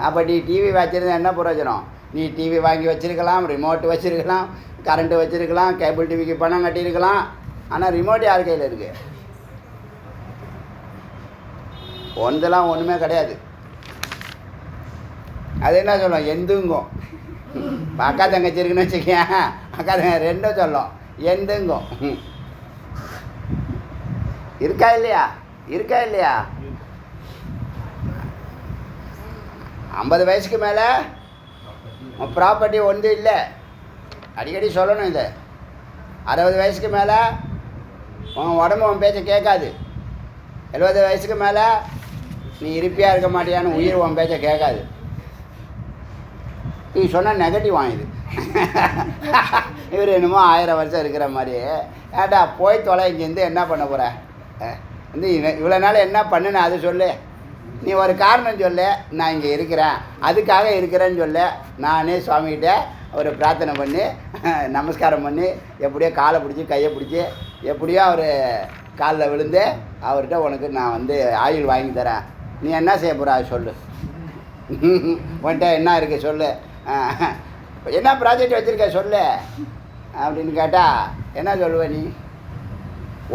அப்போ நீ டிவி வச்சுருந்தா என்ன பிரயோஜனம்? நீ டிவி வாங்கி வச்சுருக்கலாம், ரிமோட் வச்சுருக்கலாம், கரண்ட்டு வச்சுருக்கலாம், கேபிள் டிவிக்கு பணம் கட்டியிருக்கலாம், ஆனால் ரிமோட் யார் கையில் இருக்குது? ஒன்றெல்லாம் ஒன்றுமே கிடையாது. அது என்ன சொல்லும்? எந்துங்கும். அக்கா தங்கச்சி இருக்குன்னு வச்சுக்கேன், அக்கா தங்க 2 சொல்லும், எந்துங்கும். இருக்கா இல்லையா? இருக்கா இல்லையா? 50 வயசுக்கு மேலே ப்ராப்பர்ட்டி ஒன்று இல்லை. அடிக்கடி சொல்லணும் இதை. 60 வயசுக்கு மேலே உன் உடம்பு உன் பேச்சை கேட்காது. 70 வயசுக்கு மேலே நீ இருப்பியாக இருக்க மாட்டியான்னு உயிர் உன் பேச்சை கேட்காது. நீ சொன்னால் நெகட்டிவ் வாங்குது. இவர் என்னமோ 1000 வருஷம் இருக்கிற மாதிரி. ஏட்டா போய் தொலை, இங்கேருந்து என்ன பண்ண போகிற? வந்து இவ்வளோ நாள் என்ன பண்ணுன்னு அது சொல்லு. நீ ஒரு காரணம் சொல்லு, நான் இங்கே இருக்கிறேன், அதுக்காக இருக்கிறேன்னு சொல்லு. நானே சுவாமிகிட்ட ஒரு பிரார்த்தனை பண்ணி நமஸ்காரம் பண்ணி எப்படியோ காலை பிடிச்சி கையை பிடிச்சி எப்படியோ அவர் காலில் விழுந்து அவர்கிட்ட உனக்கு நான் வந்து ஆயுள் வாங்கி தரேன், நீ என்ன செய்ய போகிற அது சொல்லு. உன்கிட்ட என்ன இருக்குது சொல்லு, என்ன ப்ராஜெக்ட் வச்சுருக்க சொல்லு அப்படின்னு கேட்டால் என்ன சொல்லுவ நீ?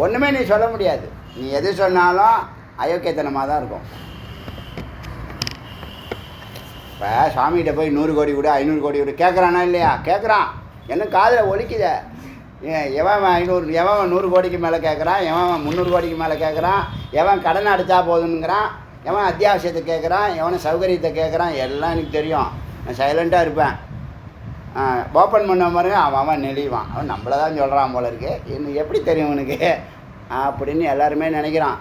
ஒன்றுமே நீ சொல்ல முடியாது. நீ எது சொன்னாலும் அயோக்கியத்தனமாக தான் இருக்கும். இப்போ சாமிகிட்ட போய் 100 கோடி விடு 500 கோடி விடு கேட்குறானா இல்லையா? கேட்குறான். என்ன காதில் ஒலிக்குத. எவன் 500 எவன் 100 கோடிக்கு மேலே கேட்குறான், எவன் 300 கோடிக்கு மேலே கேட்குறான், எவன் கடன் அடைச்சா போதுங்கிறான், எவன் அத்தியாவசியத்தை கேட்குறான், எவனை சௌகரியத்தை கேட்குறான், எல்லாம் எனக்கு தெரியும். நான் சைலண்ட்டாக இருப்பேன். ஓப்பன் பண்ண பாருங்க, அவன் நெளிவான். அவன் நம்மளை தான் சொல்கிறான் போல இருக்கு, இன்னும் எப்படி தெரியும் உனக்கு அப்படின்னு எல்லாருமே நினைக்கிறான்.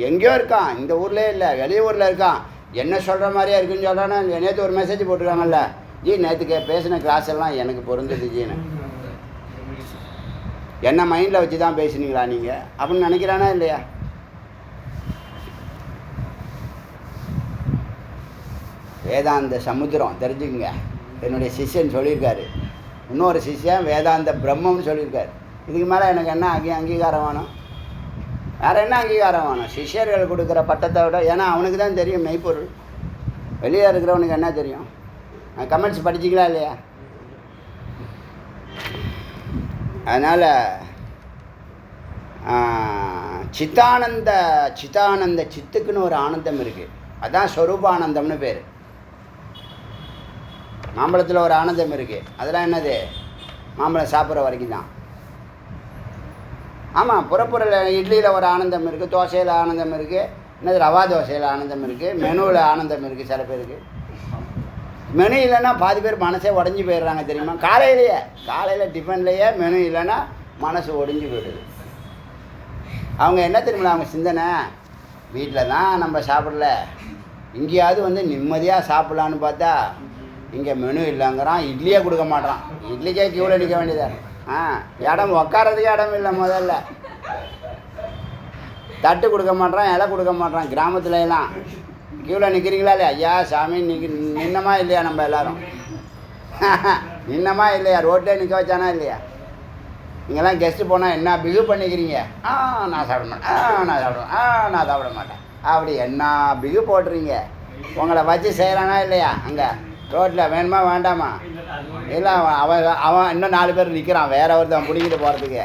எங்கேயோ இருக்கான், இந்த ஊர்லேயே இல்லை, வெளியூரில் இருக்கான். என்ன சொல்கிற மாதிரியா இருக்குன்னு சொல்கிறான்னா, நேற்று ஒரு மெசேஜ் போட்டிருக்காங்கல்ல, ஜி நேற்றுக்கு பேசின கிளாஸ் எல்லாம் எனக்கு பொருந்தது ஜீன்னு. என்ன மைண்டில் வச்சு தான் பேசுனீங்களா நீங்கள் அப்படின்னு நினைக்கிறானா இல்லையா? வேதாந்த சமுத்திரம் தெரிஞ்சுக்குங்க. என்னுடைய சிஷ்யன் சொல்லியிருக்காரு, இன்னொரு சிஷ்யன் வேதாந்த பிரம்மம்னு சொல்லியிருக்காரு. இதுக்கு மேலே எனக்கு என்ன அங்கீகாரம் வேணும்? வேறு என்ன அங்கீகாரம் வேணும்? சிஷ்யர்கள் கொடுக்குற பட்டத்தை விட, ஏன்னா அவனுக்கு தான் தெரியும் மெய்ப்பொருள். வெளியே இருக்கிறவனுக்கு என்ன தெரியும்? கமெண்ட்ஸ் படிச்சிங்களா இல்லையா? அதனால் சித்தானந்த சித்துக்குன்னு ஒரு ஆனந்தம் இருக்குது. அதுதான் ஸ்வரூபானந்தம்னு பேர். மாம்பழத்தில் ஒரு ஆனந்தம் இருக்குது. அதெல்லாம் என்னது? மாம்பழம் சாப்பிட்ற வரைக்கும் தான். ஆமாம், புறப்புற இட்லியில் ஒரு ஆனந்தம் இருக்குது, தோசையில் ஆனந்தம் இருக்குது, என்னது ரவா தோசையில் ஆனந்தம் இருக்குது, மெனுவில் ஆனந்தம் இருக்குது. சில பேருக்கு மெனு இல்லைன்னா பாதி பேர் மனசே உடஞ்சி போயிடுறாங்க தெரியுமா? காலையில் டிஃபன்லேயே மெனு இல்லைன்னா மனசு ஒடிஞ்சு போயிடுது. அவங்க என்ன தெரியுமா அவங்க சிந்தனை? வீட்டில் தான் நம்ம சாப்பிடல, இங்கேயாவது வந்து நிம்மதியாக சாப்பிட்லான்னு பார்த்தா இங்கே மெனு இல்லைங்கிறான், இட்லியே கொடுக்க மாட்டான். இட்லிக்கே க்யூவில் நிற்க வேண்டியதாக. இடம் உக்காரதுக்கு இடம் இல்லை. முதல்ல தட்டு கொடுக்க மாட்டான், இலை கொடுக்க மாட்டான். கிராமத்துல எல்லாம் க்யூவில் நிற்கிறீங்களா இல்லையா? ஐயா சாமி நின்னமா இல்லையா? நம்ம எல்லோரும் நின்னமா இல்லையா? ரோட்டில் நிற்க வச்சானா இல்லையா? நீங்கள்லாம் கெஸ்ட்டு போனால் என்ன பிகு பண்ணிக்கிறீங்க? நான் சாப்பிட மாட்டேன், நான் சாப்பிடுவேன், நான் சாப்பிட மாட்டேன், அப்படி என்ன பிகு போட்டுறீங்க? உங்களை வச்சு செய்கிறானா இல்லையா? அங்கே ரோட்டில் வேணுமா வேண்டாமா? இல்லை, அவன் இன்னும் 4 பேர் நிற்கிறான், வேற ஒருத்தன் பிடிக்கிட்டு போகிறதுக்கு.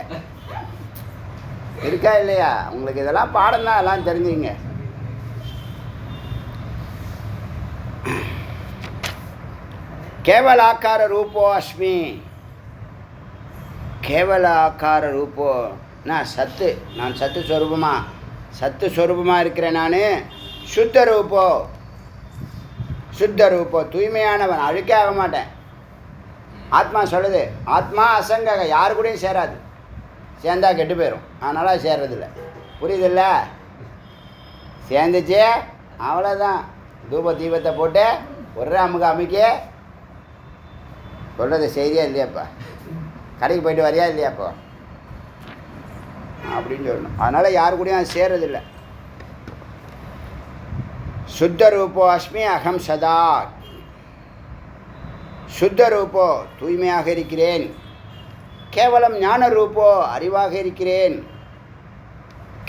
இருக்கா இல்லையா? உங்களுக்கு இதெல்லாம் பாடம் தான், எல்லாம் தெரிஞ்சுங்க. கேவல ஆக்கார ரூபோ அஸ்மி. கேவல ஆக்கார ரூபோ, நான் சத்து ஸ்வரூபமாக இருக்கிறேன். நான் சுத்த ரூபோ தூய்மையானவன், அழுக்கே ஆக மாட்டேன். ஆத்மா சொல்லுது, ஆத்மா அசங்க யாரு கூடயும் சேராது, சேர்ந்தா கெட்டு போயிடும், அதனால் சேர்றதில்ல. புரியுதில்ல? சேர்ந்துச்சு அவ்வளோதான். தூப தீபத்தை போட்டு ஒரு அமுக்க சொல்கிறது செய்தியா இல்லையாப்பா? கடைக்கு போயிட்டு வரியா இல்லையாப்போ? அப்படின்னு சொல்லணும். அதனால் யாரு கூடயும் அது சேர்றதில்லை. சுத்த ரூபோ அஸ்மி அகம் சதா. சுத்த ரூபோ தூய்மையாக இருக்கிறேன். கேவலம் ஞான ரூபோ அறிவாக இருக்கிறேன்.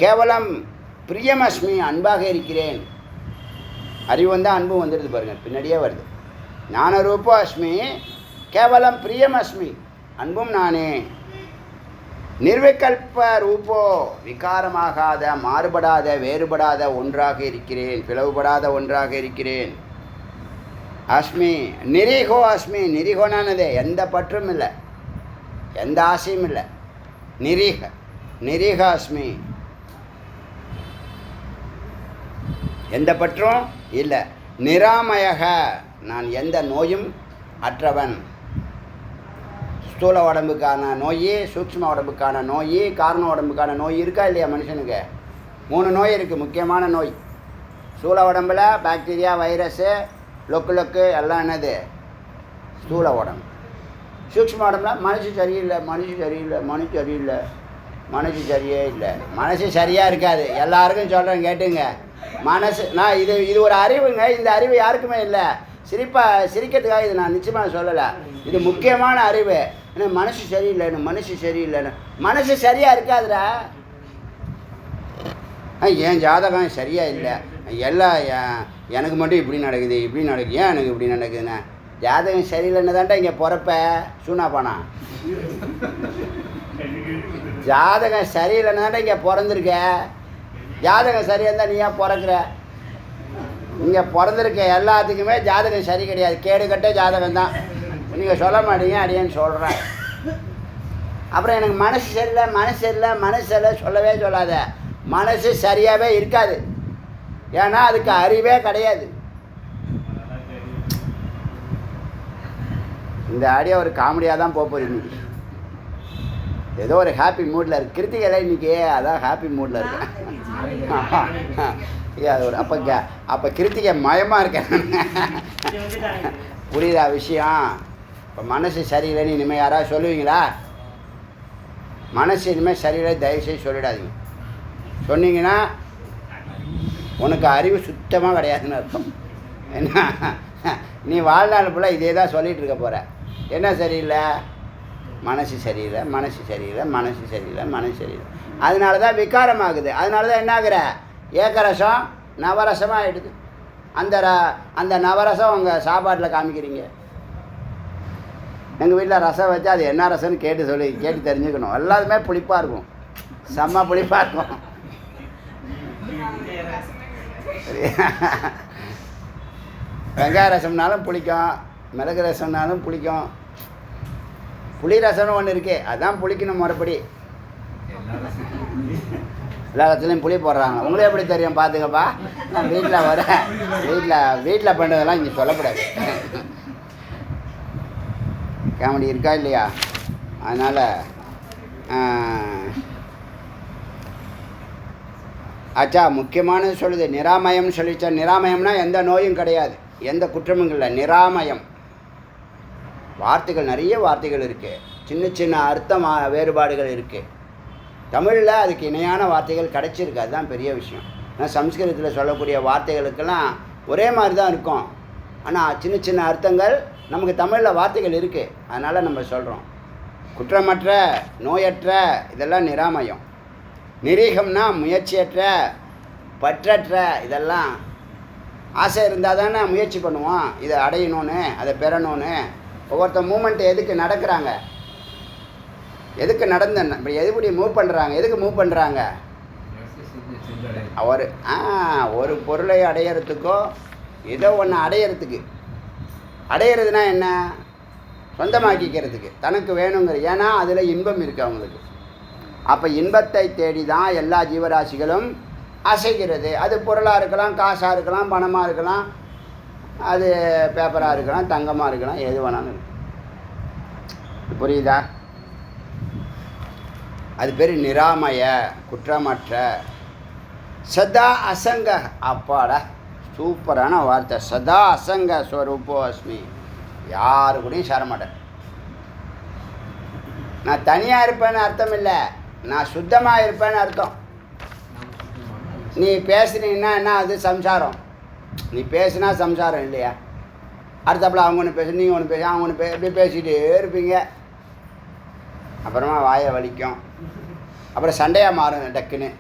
கேவலம் பிரியமஸ்மி அன்பாக இருக்கிறேன். அறிவு வந்தால் அன்பு வந்துடுது பாருங்கள், பின்னாடியே வருது. ஞான ரூபோ அஸ்மி கேவலம் பிரியமஸ்மி அன்பும் நானே. நிர்விகல்ப ரூபோ விகாரமாகாத மாறுபடாத வேறுபடாத ஒன்றாக இருக்கிறேன். பிளவுபடாத ஒன்றாக இருக்கிறேன். அஸ்மி நிரீகோ அஸ்மி. நிரீகோனானது எந்த பற்றும் இல்லை, எந்த ஆசையும் இல்லை. நிரீக நிரீக அஸ்மி. எந்த பற்றும் இல்லை. நிராமயக நான் எந்த நோயும் அற்றவன். ஸ்தூல உடம்புக்கான நோய், சூக்ஷ்ம உடம்புக்கான நோய், காரண உடம்புக்கான நோய் இருக்கா இல்லையா? மனுஷனுக்கு 3 நோய் இருக்குது, முக்கியமான நோய். ஸ்தூல உடம்பில் பாக்டீரியா, வைரஸு, லொக்கு எல்லாம் என்னது? ஸ்தூல உடம்பு. சூக்ஷ்ம உடம்புல மனசு சரியில்லை, மனசு சரியில்லை, மனசு சரியில்லை, மனசு சரியே இல்லை. மனசு சரியாக இருக்காது. எல்லாருக்கும் சொல்கிறேன் கேட்டுங்க. மனசு நான் இது ஒரு அறிவுங்க. இந்த அறிவு யாருக்குமே இல்லை. சிரிக்கிறதுக்காக இது நான் நிச்சயமாக சொல்லலை. இது முக்கியமான அறிவு. ஏன்னா மனசு சரியில்லைன்னு, மனசு சரியில்லைன்னு. மனசு சரியாக இருக்காதுடா. என் ஜாதகம் சரியாக இல்லை, எல்லாம் எனக்கு மட்டும் இப்படி நடக்குது, இப்படி நடக்குது, ஏன் எனக்கு இப்படி நடக்குதுண்ணே? ஜாதகம் சரியில்லைன்னு தான்டா இங்கே பிறப்ப சூனா பானா. ஜாதகம் சரியில்லைன்னு தான்டா இங்கே பிறந்திருக்க. ஜாதகம் சரியாக இருந்தால் நீ ஏன் பிறக்கிற? இங்கே பிறந்திருக்க எல்லாத்துக்குமே ஜாதகம் சரி கிடையாது. கேடுகட்ட ஜாதகம் தான். நீங்கள் சொல்ல மாட்டீங்க, அடியேன்னு சொல்கிறேன். அப்புறம் எனக்கு மனசு சரியில்லை, மனசு சரியில்லை, மனசு சரியில்லை சொல்லவே சொல்லாத. மனசு சரியாகவே இருக்காது. ஏன்னா அதுக்கு அறிவே கிடையாது. இந்த ஆடியோ ஒரு காமெடியாக தான் போகுது இன்னைக்கு. ஏதோ ஒரு ஹாப்பி மூடில் இருக்குது. கிருத்திகை இன்னைக்கு அதான் ஹாப்பி மூடில் இருக்கு. அது ஒரு அப்போ கிருத்திகை மயமாக இருக்கேன். புரியுதா விஷயம்? இப்போ மனசு சரியில்லைன்னு இனிமேல் யாராவது சொல்லுவீங்களா? மனசு இனிமேல் சரியில்லை தயவுசெய்து சொல்லிடாதீங்க. சொன்னீங்கன்னா உனக்கு அறிவு சுத்தமாக கிடையாதுன்னு அர்த்தம். என்ன நீ வாழ்நாள் ஃபுல்லாக இதே தான் சொல்லிகிட்டு இருக்க போகிற. என்ன சரியில்லை? மனசு சரியில்லை, மனசு சரியில்லை, மனசு சரியில்லை, மனசு சரியில்லை. அதனால தான் விகாரமாகுது. அதனால தான் என்ன ஆகுற? ஏக்கரசம் நவரசமாக ஆகிடுது. அந்த நவரசம் உங்கள் சாப்பாட்டில் காமிக்கிறீங்க. எங்கள் வீட்டில் ரசம் வச்சா அது என்ன ரசம்னு கேட்டு தெரிஞ்சுக்கணும். எல்லாருமே புளிப்பாக இருக்கும், செம்ம புளிப்பாக இருக்கும். வெங்காய ரசம்னாலும் பிடிக்கும், மிளகு ரசம்னாலும் பிடிக்கும். புளி ரசம்னு ஒன்று இருக்கே, அதுதான் புளிக்கணும் முறைப்படி. எல்லா ரசத்துலையும் புளி போடுறாங்க. உங்களுக்கு எப்படி தெரியும்? பார்த்துக்கப்பா. நான் வீட்டில் பண்ணுறதெல்லாம் இங்கே சொல்லக்கூடாது. காமெடி இருக்கா இல்லையா? அதனால் ஆச்சா முக்கியமானது சொல்லுது. நிராமயம்னு சொல்லிச்சா. நிராமயம்னா எந்த நோயும் கிடையாது, எந்த குற்றமும் இல்லை. நிராமயம். வார்த்தைகள் நிறைய வார்த்தைகள் இருக்குது, சின்ன சின்ன அர்த்தம் வேறுபாடுகள் இருக்குது. தமிழில் அதுக்கு இணையான வார்த்தைகள் கிடைச்சிருக்கு, அதுதான் பெரிய விஷயம். ஆனால் சம்ஸ்கிருதத்தில் சொல்லக்கூடிய வார்த்தைகளுக்கெல்லாம் ஒரே மாதிரி தான் இருக்கும். ஆனால் சின்ன சின்ன அர்த்தங்கள் நமக்கு தமிழில் வார்த்தைகள் இருக்குது. அதனால் நம்ம சொல்கிறோம். குற்றமற்ற, நோயற்ற, இதெல்லாம் நிராமயம். நிரீகம்னா முயற்சியற்ற, பற்றற்ற. இதெல்லாம் ஆசை இருந்தால் தானே முயற்சி பண்ணுவோம், இதை அடையணும்னு, அதை பெறணும்னு. ஒவ்வொருத்த மூமெண்ட் எதுக்கு நடக்கிறாங்க, எதுக்கு இப்போ எப்படி மூவ் பண்ணுறாங்க, எதுக்கு மூவ் பண்ணுறாங்க? ஒரு பொருளை அடையிறதுக்கோ ஏதோ ஒன்று அடையிறதுக்கு. அடையிறதுனா என்ன? சொந்தமாக்கிக்கிறதுக்கு, தனக்கு வேணுங்கிற. ஏன்னா அதில் இன்பம் இருக்குது அவங்களுக்கு. அப்போ இன்பத்தை தேடி தான் எல்லா ஜீவராசிகளும் அசைகிறது. அது பொருளாக இருக்கலாம், காசாக இருக்கலாம், பணமாக இருக்கலாம், அது பேப்பராக இருக்கலாம், தங்கமாக இருக்கலாம், எது வேணாலும் இருக்கும். புரியுதா? அது பேர் நிராமய, குற்றமற்ற. சதா அசங்க. அப்பாடா, சூப்பரான வார்த்தை. சதா அசங்க ஸ்வரூபோ அஸ்மி. யாரு கூடயும் சேர மாட்டேன். நான் தனியாக இருப்பேன்னு அர்த்தம் இல்லை, நான் சுத்தமாக இருப்பேன்னு அர்த்தம். நீ பேசுனீங்கன்னா என்ன அது சம்சாரம். நீ பேசுனா சம்சாரம் இல்லையா? அடுத்தப்பல அவங்க ஒன்று பேச, நீங்கள் ஒன்று பேச, அவங்க ஒன்று இப்படி பேசிகிட்டே இருப்பீங்க. அப்புறமா வாயை வலிக்கும். அப்புறம் சண்டையாக மாறும் டக்குன்னு.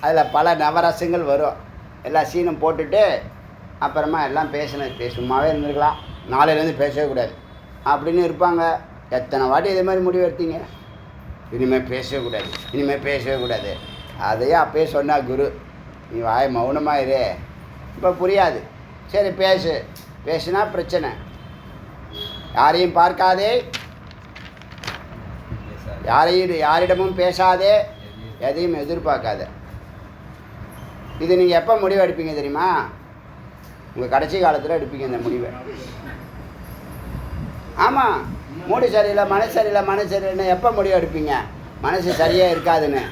அதில் பல நவரசங்கள் வரும். எல்லா சீனும் போட்டுட்டு அப்புறமா எல்லாம் பேசினது சும்மாவே இருந்திருக்கலாம், நாளையிலேருந்து பேசவே கூடாது அப்படின்னு இருப்பாங்க. எத்தனை வாட்டி இதே மாதிரி முடிவு எடுத்தீங்க? இனிமேல் பேசவே கூடாது, இனிமேல் பேசவே கூடாது. அதையே அப்பயே சொன்னா குரு, நீ வாய் மௌனமாக இரு. இப்போ புரியாது. சரி பேசு. பேசுனா பிரச்சனை. யாரையும் பார்க்காதே, யாரிடமும் பேசாதே, எதையும் எதிர்பார்க்காத. இது நீங்கள் எப்போ முடிவு எடுப்பீங்க தெரியுமா? உங்கள் கடைசி காலத்தில் எடுப்பீங்க இந்த முடிவை. ஆமாம், மூடு சரியில்லை, மனசு சரியில்லை, மனசு சரியில்லைன்னு எப்போ முடிவு எடுப்பீங்க? மனசு சரியாக இருக்காதுன்னு.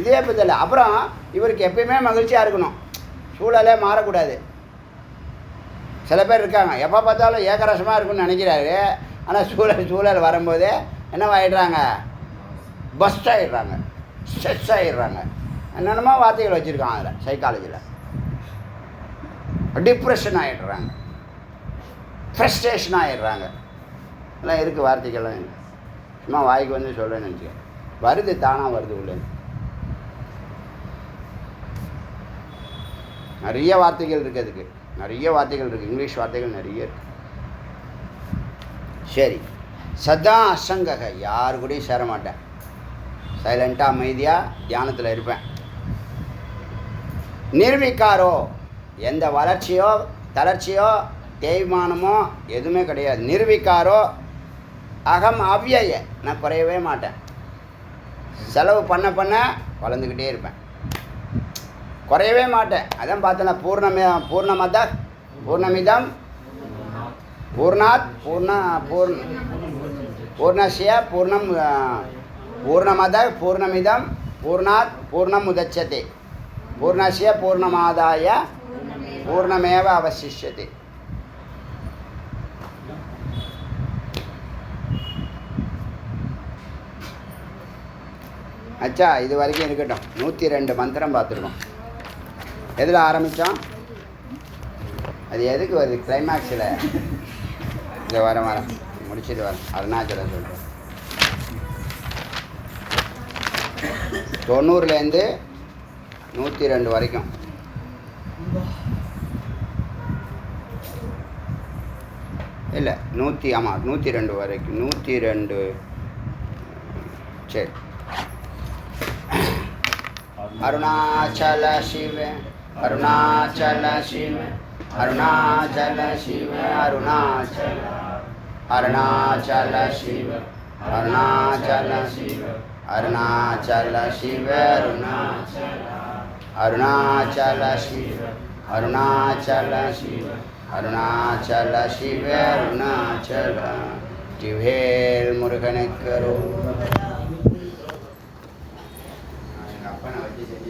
இதே பற்றில அப்புறம் இவருக்கு எப்பயுமே மகிழ்ச்சியாக இருக்கணும், சூழலே மாறக்கூடாது. சில பேர் இருக்காங்க, எப்போ பார்த்தாலும் ஏகரசமாக இருக்குன்னு நினைக்கிறாரு. ஆனால் சூழல் வரும்போது என்னவாயிடுறாங்க? First ஆகிடுறாங்க, stress ஆகிடுறாங்க. என்னென்னமோ வார்த்தைகள் வச்சுருக்காங்க அதில் சைக்காலஜியில். Depression ஆகிடுறாங்க, frustration ஆகிடுறாங்க. எல்லாம் இருக்குது வார்த்தைகள்லாம். சும்மா வாய்க்கு வந்து சொல்கிறேன்னு நினச்சிக்க, வருது, தானாக வருது உள்ள. நிறைய வார்த்தைகள் இருக்குது அதுக்கு, நிறைய வார்த்தைகள் இருக்குது, இங்கிலீஷ் வார்த்தைகள் நிறைய இருக்குது. சரி, சதா அசங்கக, யாரு கூடயும் சேர மாட்டேன், சைலண்ட்டாக அமைதியாக தியானத்தில் இருப்பேன். நிர்விகாரோ, எந்த வளர்ச்சியோ தளர்ச்சியோ தேய்மானமோ எதுவுமே கிடையாது. நிர்விகாரோ அகம் அவ்யய, நான் குறையவே மாட்டேன். செலவு பண்ண வளர்ந்துக்கிட்டே இருப்பேன், குறையவே மாட்டேன். அதான் பார்த்தேன்னா பூர்ணமத பூர்ணமிதம் பூர்ணாத் பூர்ணஸ்ய பூர்ணம் பூர்ணமத பூர்ணமிதம் பூர்ணாத் பூர்ணம் உதச்சதே பூர்ணஸ்ய பூர்ணமாதாய பூர்ணமேவ அவசிஷ்யதே. அச்சா, இது வரைக்கும் இருக்கட்டும். 102 மந்திரம் பார்த்துருக்கோம். எதில் ஆரம்பித்தோம்? அது எதுக்கு வருது கிளைமேக்ஸில்? இதை வரேன் முடிச்சுட்டு வரேன். அருணாச்சலம் சொல்கிறேன். 90லேருந்து 102 வரைக்கும். இல்லை 102 வரைக்கும். 102. சரி. அருணாச்சல சிவ அருணாச்சல சிவ அருணாச்சல சிவ அருணாச்சல அருணாச்சல சிவ அருணாச்சல சிவ அருணாச்சல சிவ அருணாச்சல சிவ அருணாச்சல சிவ அருணாச்சல சிவ அருணாச்சல. திவேல் முருகனுக்கு